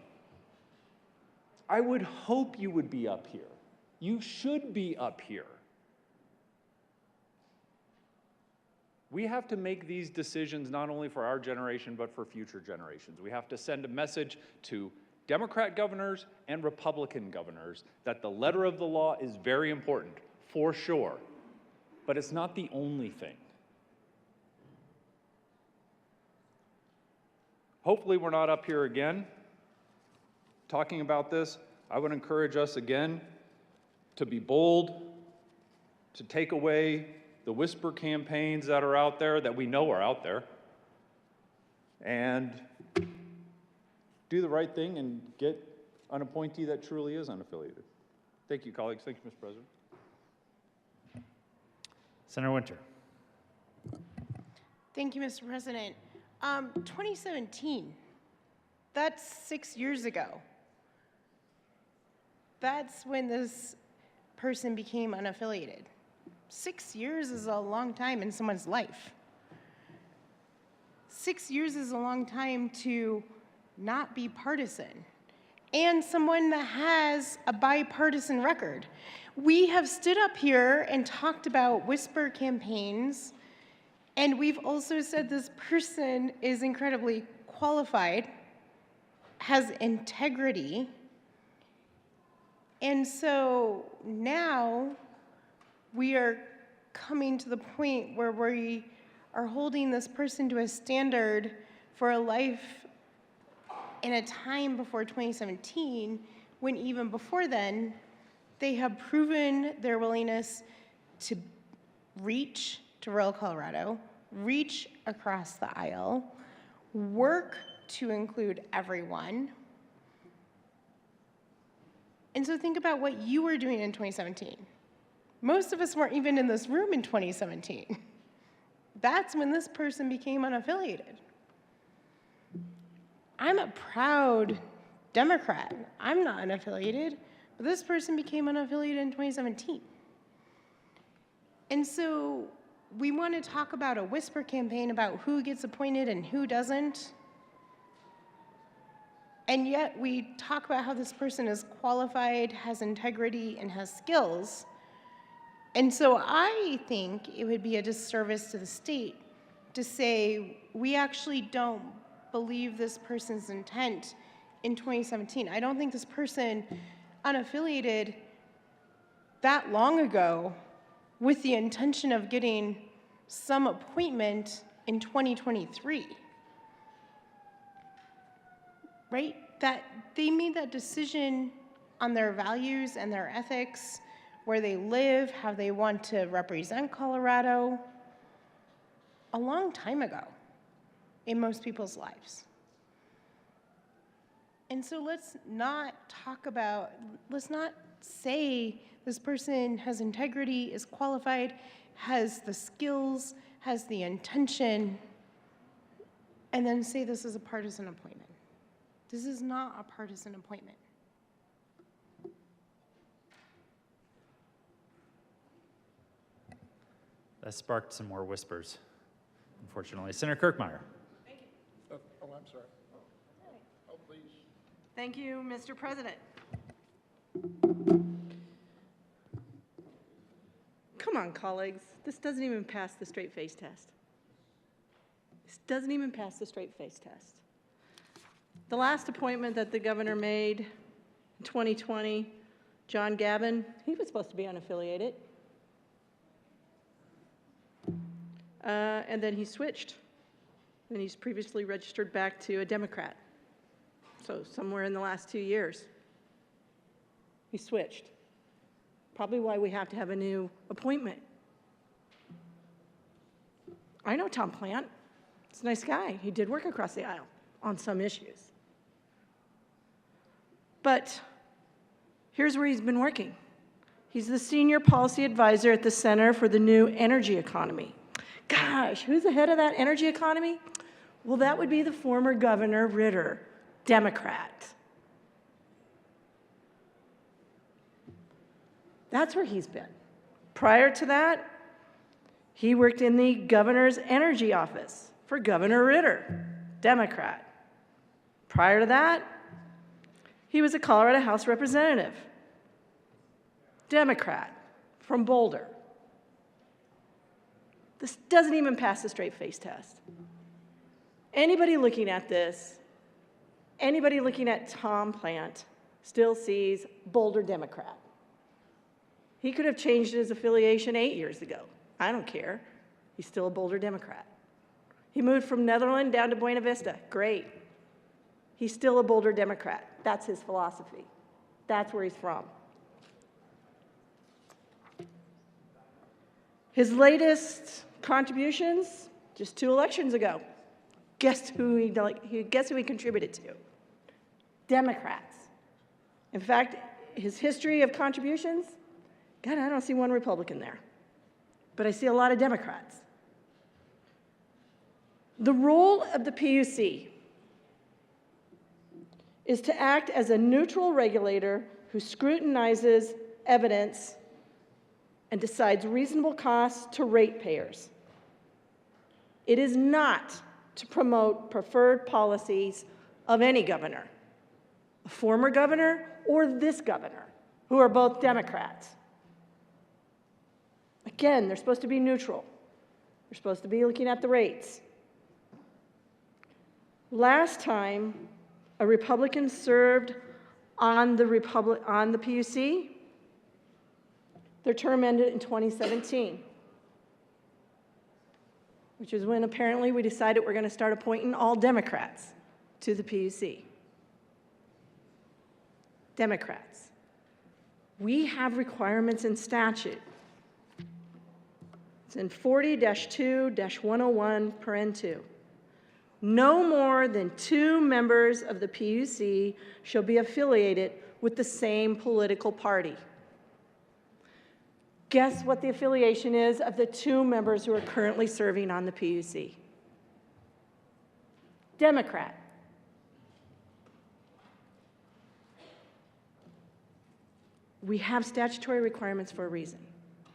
I would hope you would be up here You should be up here. We have to make these decisions not only for our generation, but for future generations. We have to send a message to Democrat governors and Republican governors that the letter of the law is very important, for sure, but it's not the only thing. Hopefully we're not up here again talking about this. I would encourage us again to be bold, to take away the whisper campaigns that are out there, that we know are out there, and do the right thing and get an appointee that truly is unaffiliated. Thank you, colleagues. Thank you, Mr. President. Senator Winter. Thank you, Mr. President. 2017, that's 6 years ago. That's when this person became unaffiliated. 6 years is a long time in someone's life. 6 years is a long time to not be partisan, and someone that has a bipartisan record. We have stood up here and talked about whisper campaigns, and we've also said this person is incredibly qualified, has integrity, and so now we are coming to the point where we are holding this person to a standard for a life in a time before 2017, when even before then, they have proven their willingness to reach to rural Colorado, reach across the aisle, work to include everyone. And so think about what you were doing in 2017. Most of us weren't even in this room in 2017. That's when this person became unaffiliated. I'm a proud Democrat. I'm not unaffiliated, but this person became unaffiliated in 2017. And so we want to talk about a whisper campaign about who gets appointed and who doesn't. And yet we talk about how this person is qualified, has integrity, and has skills. And so I think it would be a disservice to the state to say, we actually don't believe this person's intent in 2017. I don't think this person unaffiliated that long ago with the intention of getting some appointment in 2023. Right? That they made that decision on their values and their ethics, where they live, how they want to represent Colorado, a long time ago in most people's lives. And so let's not say this person has integrity, is qualified, has the skills, has the intention, and then say this is a partisan appointment. This is not a partisan appointment. That sparked some more whispers, unfortunately. Senator Kirkmeyer. Oh, I'm sorry. Oh, please. Thank you, Mr. President. Come on, colleagues. This doesn't even pass the straight face test. This doesn't even pass the straight face test. The last appointment that the governor made in 2020, John Gavin, he was supposed to be unaffiliated. And then he switched. And he's previously registered back to a Democrat. So somewhere in the last 2 years, he switched. Probably why we have to have a new appointment. I know Tom Plant. He's a nice guy. He did work across the aisle on some issues. But here's where he's been working. He's the senior policy advisor at the Center for the New Energy Economy. Gosh, who's the head of that energy economy? Well, that would be the former Governor Ritter, Democrat. That's where he's been. Prior to that, he worked in the governor's energy office for Governor Ritter, Democrat. Prior to that, he was a Colorado House representative, Democrat from Boulder. This doesn't even pass the straight face test. Anybody looking at this, anybody looking at Tom Plant still sees Boulder Democrat. He could have changed his affiliation 8 years ago. I don't care. He's still a Boulder Democrat. He moved from Netherland down to Buena Vista. Great. He's still a Boulder Democrat. That's his philosophy. That's where he's from. His latest contributions, just 2 elections ago. Guess who he contributed to? Democrats. In fact, his history of contributions, God, I don't see one Republican there, but I see a lot of Democrats. The role of the PUC is to act as a neutral regulator who scrutinizes evidence and decides reasonable costs to ratepayers. It is not to promote preferred policies of any governor, a former governor or this governor, who are both Democrats. Again, they're supposed to be neutral. They're supposed to be looking at the rates. Last time a Republican served on the PUC, their term ended in 2017, which is when apparently we decided we're going to start appointing all Democrats to the PUC. Democrats. We have requirements in statute. It's in 40-2-101 paren 2. No more than 2 members of the PUC shall be affiliated with the same political party. Guess what the affiliation is of the 2 members who are currently serving on the PUC? Democrat. We have statutory requirements for a reason. I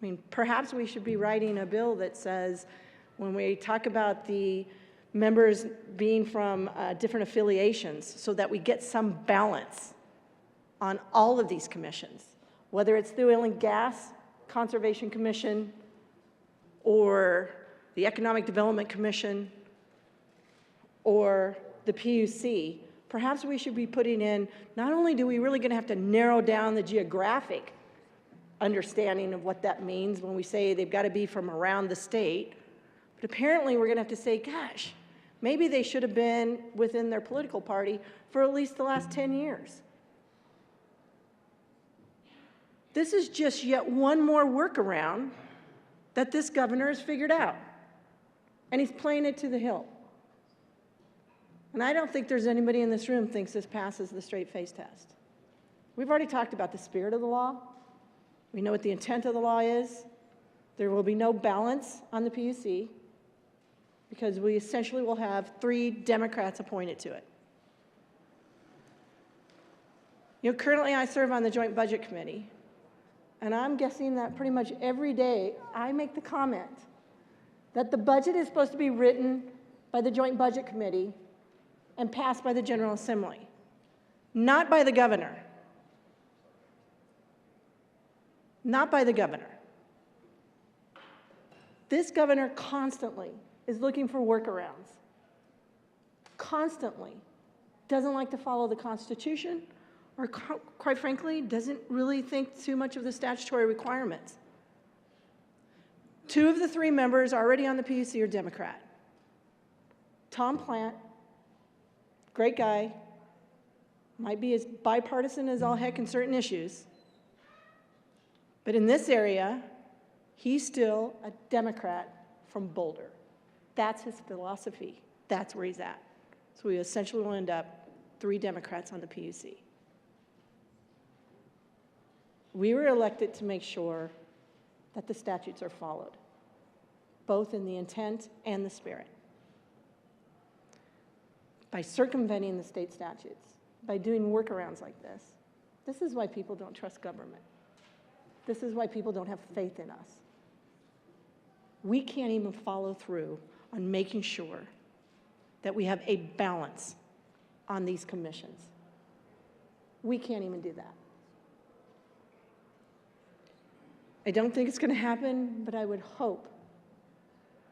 mean, perhaps we should be writing a bill that says, when we talk about the members being from different affiliations, so that we get some balance on all of these commissions, whether it's the Oil and Gas Conservation Commission or the Economic Development Commission or the PUC. Perhaps we should be putting in, not only do we really going to have to narrow down the geographic understanding of what that means when we say they've got to be from around the state, but apparently we're going to have to say, gosh, maybe they should have been within their political party for at least the last 10 years. This is just yet one more workaround that this governor has figured out, and he's playing it to the hilt. And I don't think there's anybody in this room thinks this passes the straight face test. We've already talked about the spirit of the law. We know what the intent of the law is. There will be no balance on the PUC because we essentially will have 3 Democrats appointed to it. You know, currently I serve on the Joint Budget Committee, and I'm guessing that pretty much every day I make the comment that the budget is supposed to be written by the Joint Budget Committee and passed by the General Assembly, not by the governor. Not by the governor. This governor constantly is looking for workarounds. Constantly. Doesn't like to follow the Constitution, or quite frankly, doesn't really think too much of the statutory requirements. 2 of the 3 members already on the PUC are Democrat. Tom Plant, great guy, might be as bipartisan as all heck in certain issues, but in this area, he's still a Democrat from Boulder. That's his philosophy. That's where he's at. So we essentially will end up 3 Democrats on the PUC. We were elected to make sure that the statutes are followed, both in the intent and the spirit. By circumventing the state statutes, by doing workarounds like this, this is why people don't trust government. This is why people don't have faith in us. We can't even follow through on making sure that we have a balance on these commissions. We can't even do that. I don't think it's going to happen, but I would hope,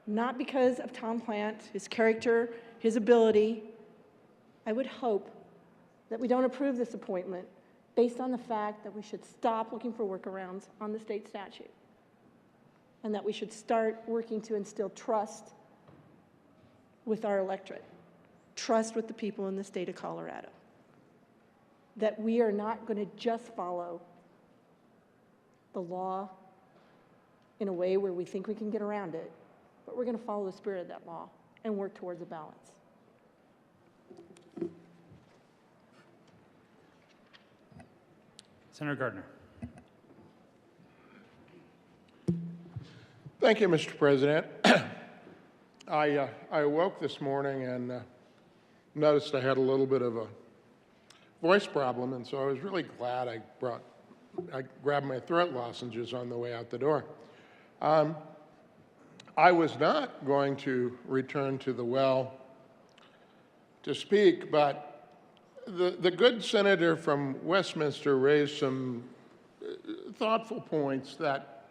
not because of Tom Plant, his character, his ability, I would hope that we don't approve this appointment based on the fact that we should stop looking for workarounds on the state statute, and that we should start working to instill trust with our electorate, trust with the people in the state of Colorado, that we are not going to just follow the law in a way where we think we can get around it, but we're going to follow the spirit of that law and work towards a balance. Senator Gardner. Thank you, Mr. President. I awoke this morning and noticed I had a little bit of a voice problem, and so I was really glad I grabbed my throat lozenges on the way out the door. I was not going to return to the well to speak, but the good senator from Westminster raised some thoughtful points that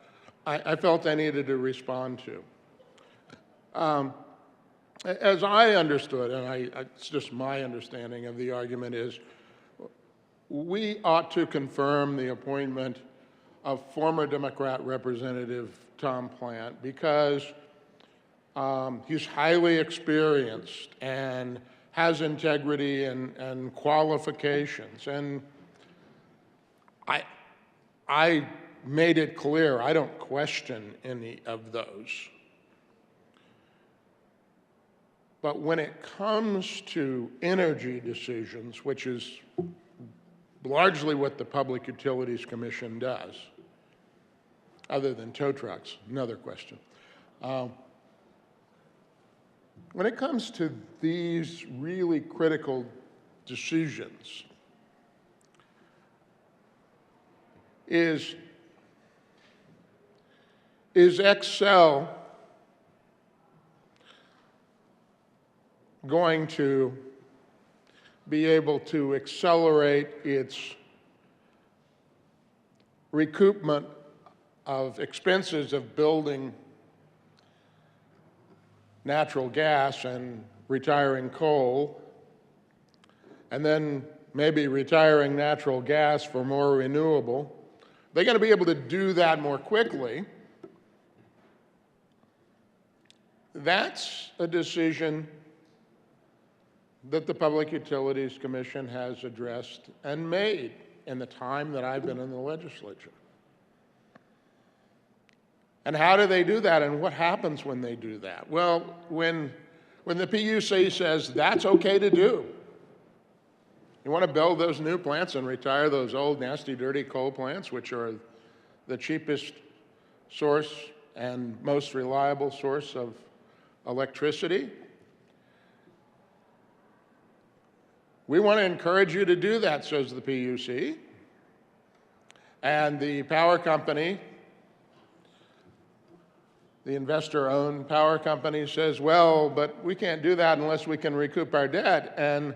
I felt I needed to respond to. As I understood, and it's just my understanding of the argument, is we ought to confirm the appointment of former Democrat Representative Tom Plant because he's highly experienced and has integrity and qualifications. And I made it clear I don't question any of those. But when it comes to energy decisions, which is largely what the Public Utilities Commission does, other than tow trucks, another question. When it comes to these really critical decisions, is Xcel going to be able to accelerate its recoupment of expenses of building natural gas and retiring coal, and then maybe retiring natural gas for more renewable? They're going to be able to do that more quickly. That's a decision that the Public Utilities Commission has addressed and made in the time that I've been in the legislature. And how do they do that, and what happens when they do that? Well, when the PUC says that's okay to do, you want to build those new plants and retire those old, nasty, dirty coal plants, which are the cheapest source and most reliable source of electricity. We want to encourage you to do that, says the PUC. And the power company, the investor-owned power company, says, well, but we can't do that unless we can recoup our debt and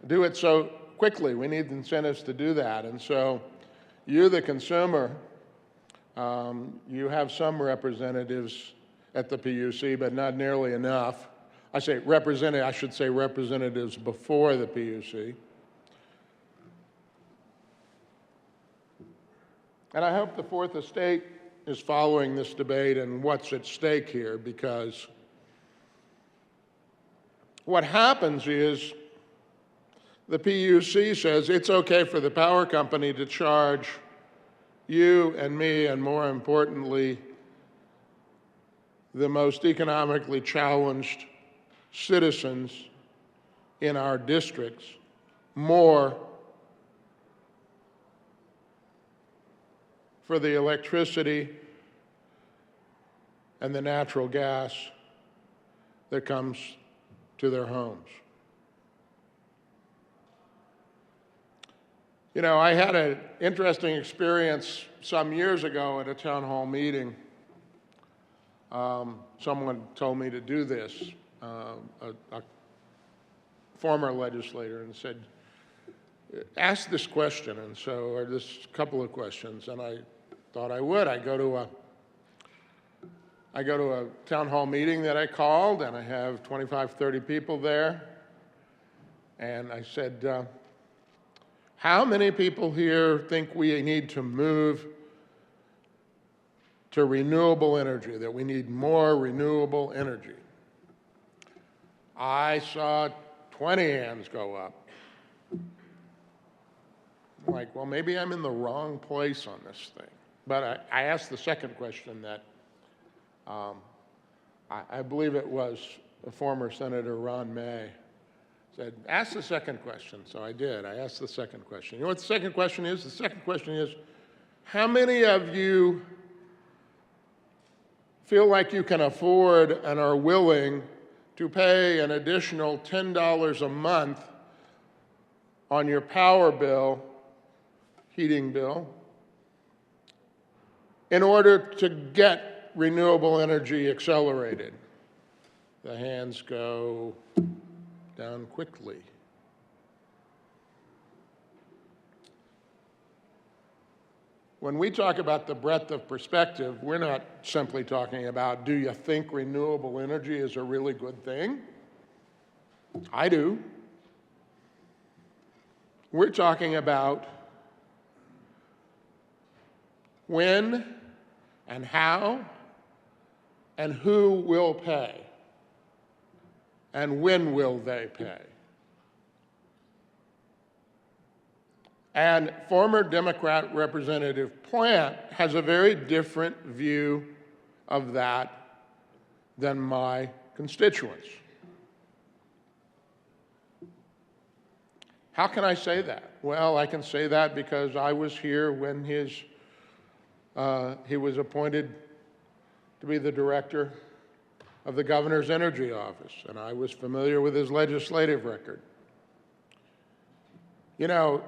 do it so quickly. We need incentives to do that. And so you, the consumer, you have some representatives at the PUC, but not nearly enough. I should say representatives before the PUC. And I hope the Fourth Estate is following this debate and what's at stake here, because what happens is the PUC says it's okay for the power company to charge you and me, and more importantly, the most economically challenged citizens in our districts, more for the electricity and the natural gas that comes to their homes. You know, I had an interesting experience some years ago at a town hall meeting. Someone told me to do this, a former legislator, and said, ask this question, and so, or this couple of questions, and I thought I would. I go to a town hall meeting that I called, and I have 25, 30 people there. And I said, how many people here think we need to move to renewable energy, that we need more renewable energy? I saw 20 hands go up. I'm like, well, maybe I'm in the wrong place on this thing. But I asked the second question that I believe it was the former Senator Ron May said, ask the second question. So I did. I asked the second question. You know what the second question is? The second question is, how many of you feel like you can afford and are willing to pay an additional $10 a month on your power bill, heating bill, in order to get renewable energy accelerated? The hands go down quickly. When we talk about the breadth of perspective, we're not simply talking about, do you think renewable energy is a really good thing? I do. We're talking about when and how and who will pay and when will they pay. And former Democrat Representative Plant has a very different view of that than my constituents. How can I say that? Well, I can say that because I was here when he was appointed to be the director of the governor's energy office, and I was familiar with his legislative record. You know,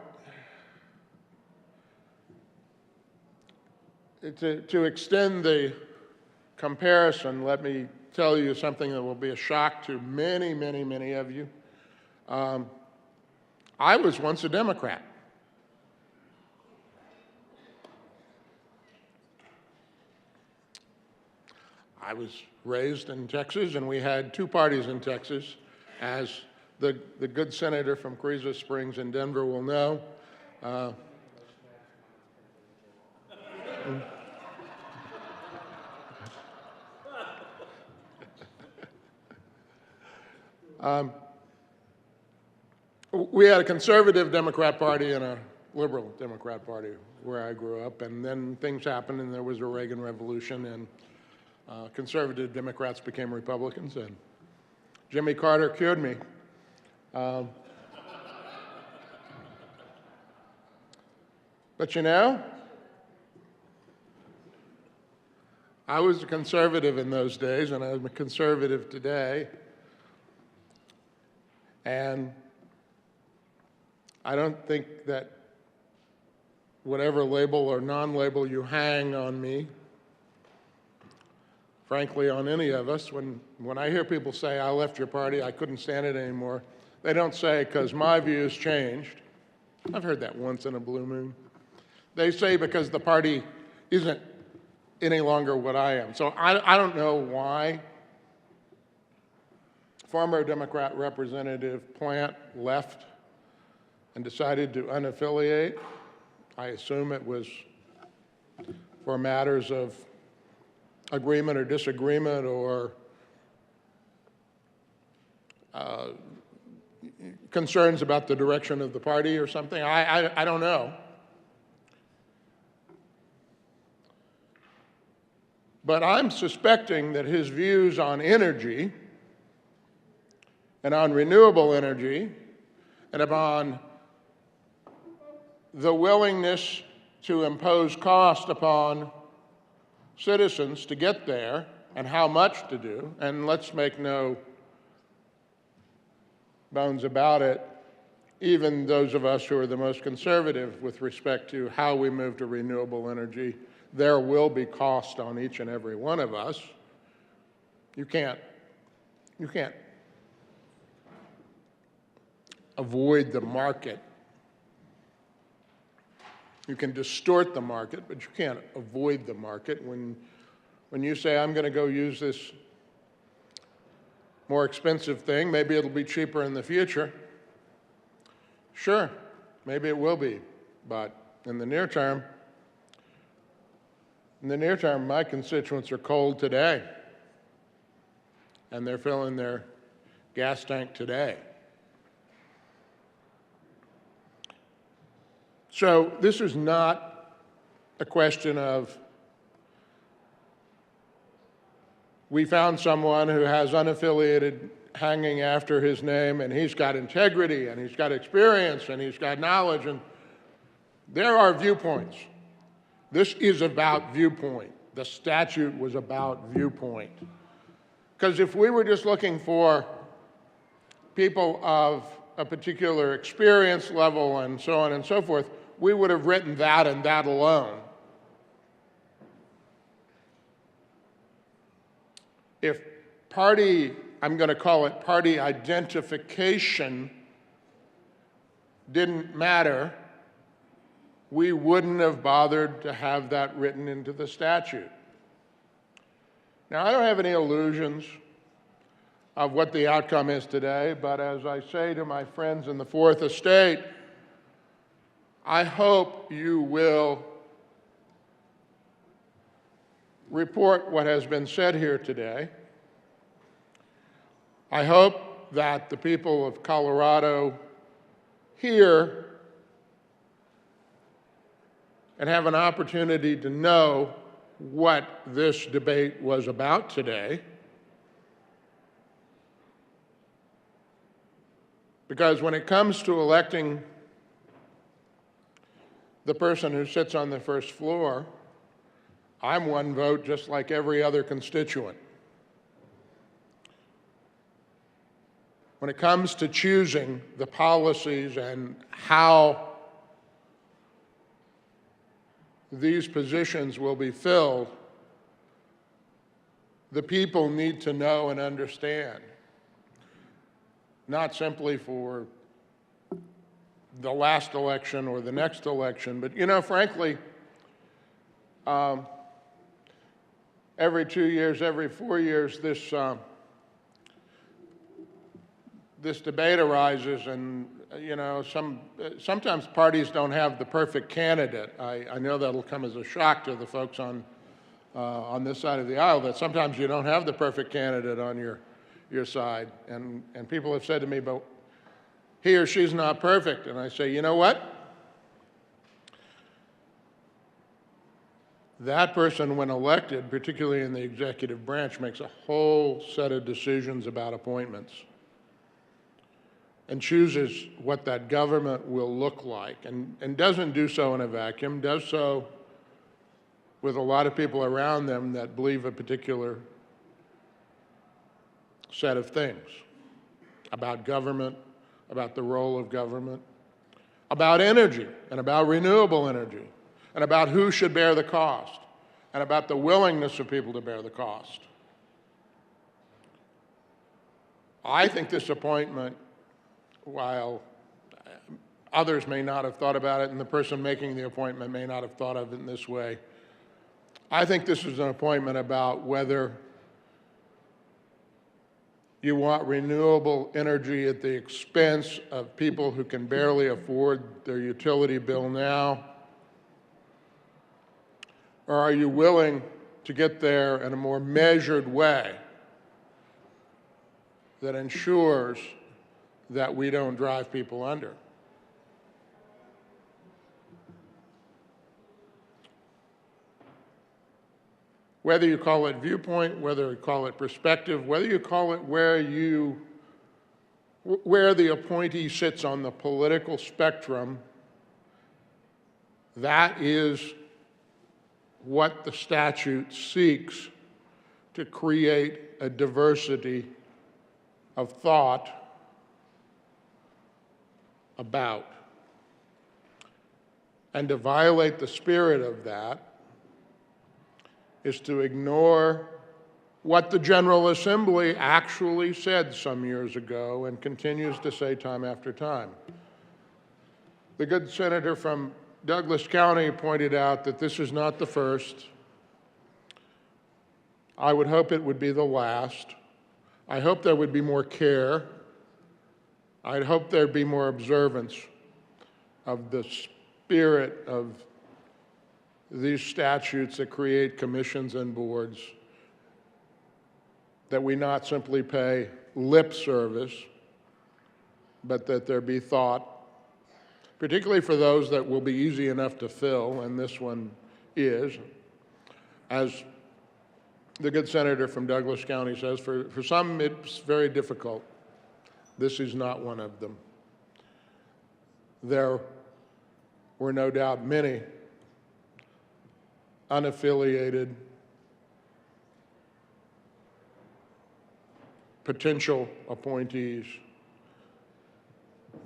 to extend the comparison, let me tell you something that will be a shock to many, many, many of you. I was once a Democrat. I was raised in Texas, and we had two parties in Texas. As the good senator from Carrizo Springs in Denver will know, we had a conservative Democrat Party and a liberal Democrat Party where I grew up, and then things happened, and there was a Reagan Revolution, and conservative Democrats became Republicans, and Jimmy Carter cured me. But you know, I was a conservative in those days, and I'm a conservative today, and I don't think that whatever label or non-label you hang on me, frankly, on any of us, when I hear people say, I left your party, I couldn't stand it anymore, they don't say, because my views changed. I've heard that once in a blue moon. They say because the party isn't any longer what I am. So I don't know why former Democrat Representative Plant left and decided to unaffiliate. I assume it was for matters of agreement or disagreement or concerns about the direction of the party or something. I don't know. But I'm suspecting that his views on energy and on renewable energy and upon the willingness to impose cost upon citizens to get there and how much to do, and let's make no bones about it, even those of us who are the most conservative with respect to how we move to renewable energy, there will be cost on each and every one of us. You can't avoid the market. You can distort the market, but you can't avoid the market. When you say, I'm going to go use this more expensive thing, maybe it'll be cheaper in the future. Sure, maybe it will be, but in the near term, my constituents are cold today, and they're filling their gas tank today. So this is not a question of we found someone who has unaffiliated hanging after his name, and he's got integrity, and he's got experience, and he's got knowledge, and there are viewpoints. This is about viewpoint. The statute was about viewpoint. Because if we were just looking for people of a particular experience level and so on and so forth, we would have written that and that alone. If party, I'm going to call it party identification, didn't matter, we wouldn't have bothered to have that written into the statute. Now, I don't have any illusions of what the outcome is today, but as I say to my friends in the Fourth Estate, I hope you will report what has been said here today. I hope that the people of Colorado hear and have an opportunity to know what this debate was about today. Because when it comes to electing the person who sits on the first floor, I'm one vote just like every other constituent. When it comes to choosing the policies and how these positions will be filled, the people need to know and understand. Not simply for the last election or the next election, but, you know, frankly, every 2 years, every 4 years, this debate arises, and, you know, sometimes parties don't have the perfect candidate. I know that'll come as a shock to the folks on this side of the aisle, that sometimes you don't have the perfect candidate on your side. And people have said to me, but he or she's not perfect. And I say, you know what? That person, when elected, particularly in the executive branch, makes a whole set of decisions about appointments and chooses what that government will look like, and doesn't do so in a vacuum, does so with a lot of people around them that believe a particular set of things about government, about the role of government, about energy, and about renewable energy, and about who should bear the cost, and about the willingness of people to bear the cost. I think this appointment, while others may not have thought about it, and the person making the appointment may not have thought of it in this way, I think this is an appointment about whether you want renewable energy at the expense of people who can barely afford their utility bill now, or are you willing to get there in a more measured way that ensures that we don't drive people under? Whether you call it viewpoint, whether you call it perspective, whether you call it where the appointee sits on the political spectrum, that is what the statute seeks, to create a diversity of thought about. And to violate the spirit of that is to ignore what the General Assembly actually said some years ago and continues to say time after time. The good senator from Douglas County pointed out that this is not the first. I would hope it would be the last. I hope there would be more care. I'd hope there'd be more observance of the spirit of these statutes that create commissions and boards, that we not simply pay lip service, but that there be thought, particularly for those that will be easy enough to fill, and this one is. As the good senator from Douglas County says, for some it's very difficult. This is not one of them. There were no doubt many unaffiliated potential appointees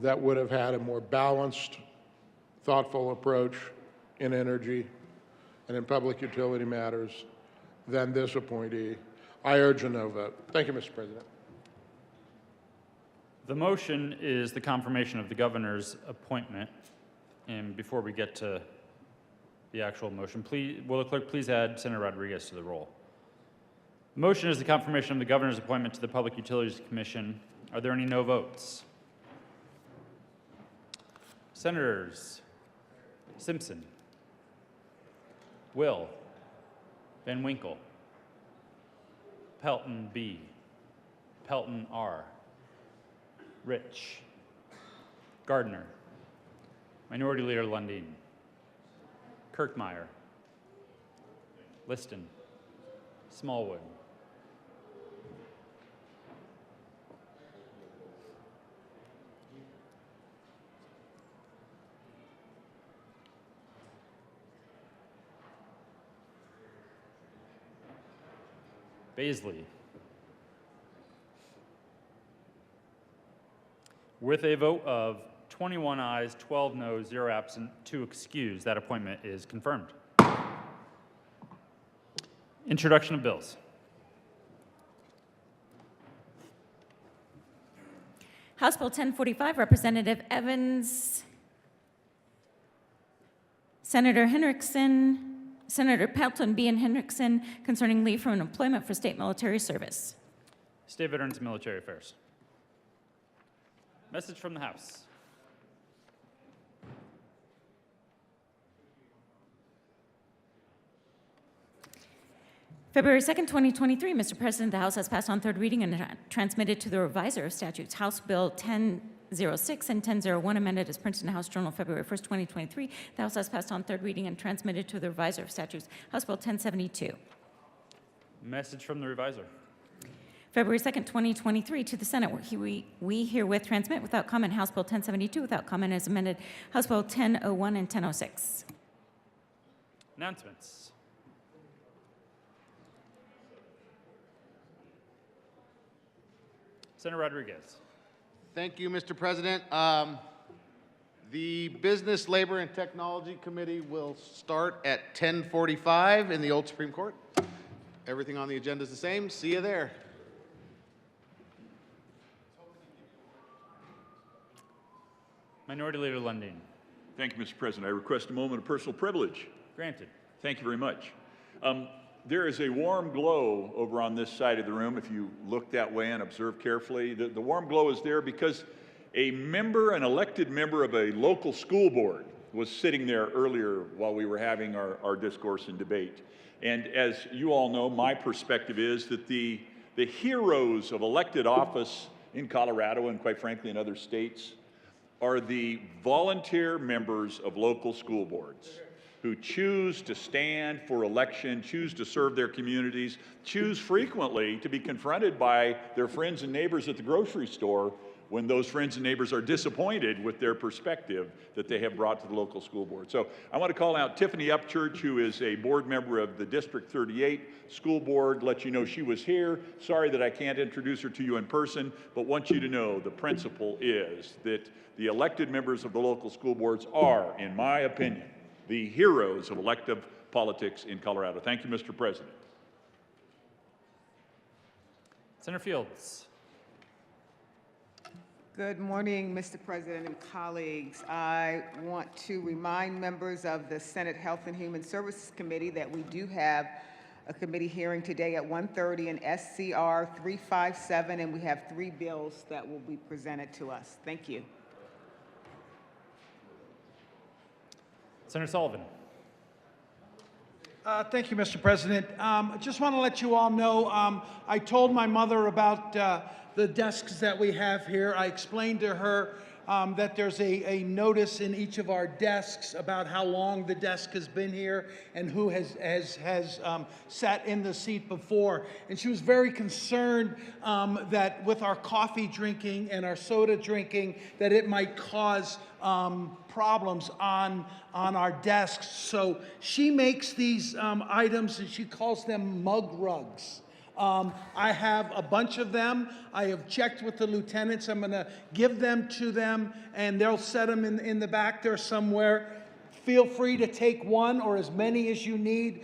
that would have had a more balanced, thoughtful approach in energy and in public utility matters than this appointee. I urge a no vote. Thank you, Mr. President. The motion is the confirmation of the governor's appointment. And before we get to the actual motion, please, will the clerk please add Senator Rodriguez to the roll? The motion is the confirmation of the governor's appointment to the Public Utilities Commission. Are there any no votes? Senators Simpson, Will, Van Winkle, Pelton B, Pelton R, Rich, Gardner, Minority Leader Lundin, Kirkmeyer, Liston, Smallwood, Baisley. With a vote of 21 ayes, 12 noes, 0 absent, 2 excused, that appointment is confirmed. Introduction of bills. House Bill 1045, Representative Evans, Senator Hendrickson, Senator Pelton B. and Hendrickson, concerning leave from employment for state military service. State Veterans and Military Affairs. Message from the House. February 2nd, 2023, Mr. President, the House has passed on third reading and transmitted to the reviser of statutes House Bill 1006 and 1001, amended as printed in the House Journal February 1st, 2023. The House has passed on third reading and transmitted to the reviser of statutes House Bill 1072. Message from the reviser. February 2nd, 2023, to the Senate, we herewith transmit without comment House Bill 1072 without comment as amended House Bill 1001 and 1006. Announcements. Senator Rodriguez. Thank you, Mr. President. The Business, Labor, and Technology Committee will start at 10:45 in the old Supreme Court. Everything on the agenda is the same. See you there. Minority Leader Lundin. Thank you, Mr. President. I request a moment of personal privilege. Granted. Thank you very much. There is a warm glow over on this side of the room, if you look that way and observe carefully. The warm glow is there because an elected member of a local school board was sitting there earlier while we were having our discourse and debate. And as you all know, my perspective is that the heroes of elected office in Colorado and quite frankly in other states are the volunteer members of local school boards who choose to stand for election, choose to serve their communities, choose frequently to be confronted by their friends and neighbors at the grocery store when those friends and neighbors are disappointed with their perspective that they have brought to the local school board. So I want to call out Tiffany Upchurch, who is a board member of the District 38 School Board, let you know she was here. Sorry that I can't introduce her to you in person, but want you to know the principle is that the elected members of the local school boards are, in my opinion, the heroes of elective politics in Colorado. Thank you, Mr. President. Senator Fields. Good morning, Mr. President and colleagues. I want to remind members of the Senate Health and Human Services Committee that we do have a committee hearing today at 1:30 in SCR 357, and we have 3 bills that will be presented to us. Thank you. Senator Sullivan. Thank you, Mr. President. I just want to let you all know, I told my mother about the desks that we have here. I explained to her that there's a notice in each of our desks about how long the desk has been here and who has sat in the seat before. And she was very concerned that with our coffee drinking and our soda drinking, that it might cause problems on our desks. So she makes these items and she calls them mug rugs. I have a bunch of them. I have checked with the lieutenants. I'm going to give them to them, and they'll set them in the back there somewhere. Feel free to take one or as many as you need.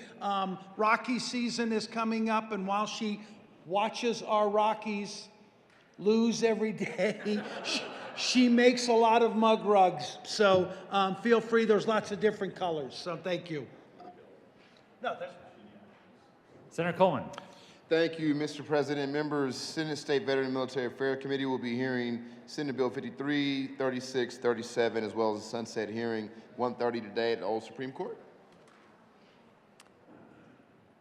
Rocky season is coming up, and while she watches our Rockies lose every day, she makes a lot of mug rugs. So feel free. There's lots of different colors. So thank you. Senator Coleman. Thank you, Mr. President. Members, Senate State Veteran and Military Affairs Committee will be hearing Senate Bill 53, 36, 37, as well as a sunset hearing 1:30 today at the Old Supreme Court.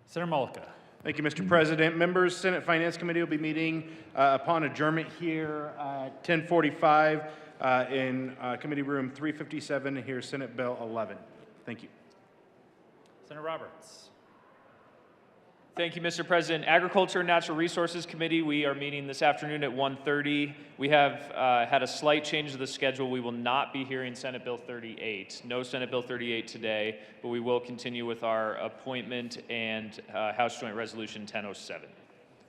Senator Mullica. Thank you, Mr. President. Members, Senate Finance Committee will be meeting upon adjournment here at 10:45 in Committee Room 357 to hear Senate Bill 11. Thank you. Senator Roberts. Thank you, Mr. President. Agriculture and Natural Resources Committee, we are meeting this afternoon at 1:30. We have had a slight change to the schedule. We will not be hearing Senate Bill 38. No Senate Bill 38 today, but we will continue with our appointment and House Joint Resolution 1007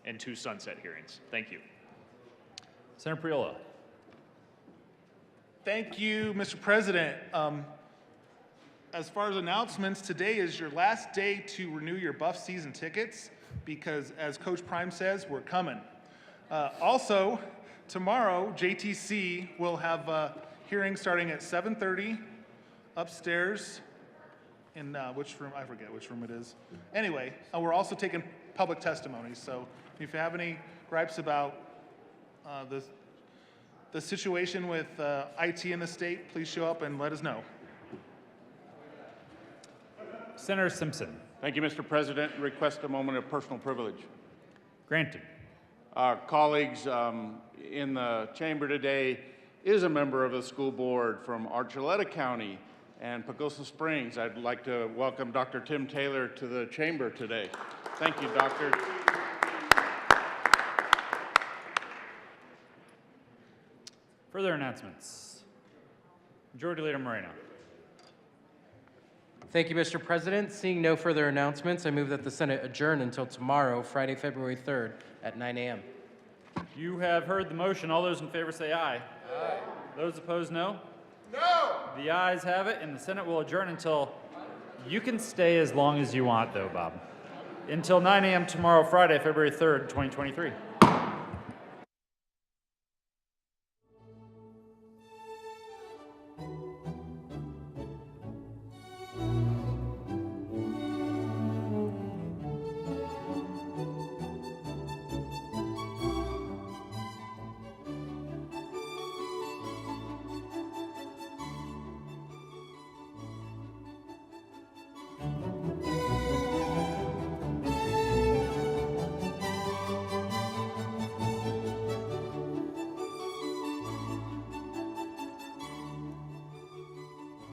and 2 sunset hearings. Thank you. Senator Priola. Thank you, Mr. President. As far as announcements, today is your last day to renew your Buff season tickets because, as Coach Prime says, we're coming. Also, tomorrow, JTC will have a hearing starting at 7:30 upstairs in which room? I forget which room it is. Anyway, we're also taking public testimony. So if you have any gripes about the situation with IT in the state, please show up and let us know. Senator Simpson. Thank you, Mr. President. Request a moment of personal privilege. Granted. Our colleagues in the chamber today is a member of the school board from Archuleta County and Pagosa Springs. I'd like to welcome Dr. Tim Taylor to the chamber today. Thank you, Doctor. Further announcements. Majority Leader Moreno. Thank you, Mr. President. Seeing no further announcements, I move that the Senate adjourn until tomorrow, Friday, February 3rd at 9 a.m. You have heard the motion. All those in favor say aye. Aye. Those opposed, no? No! The ayes have it, and the Senate will adjourn until, you can stay as long as you want, though, Bob. Until 9 a.m. tomorrow, Friday, February 3rd, 2023.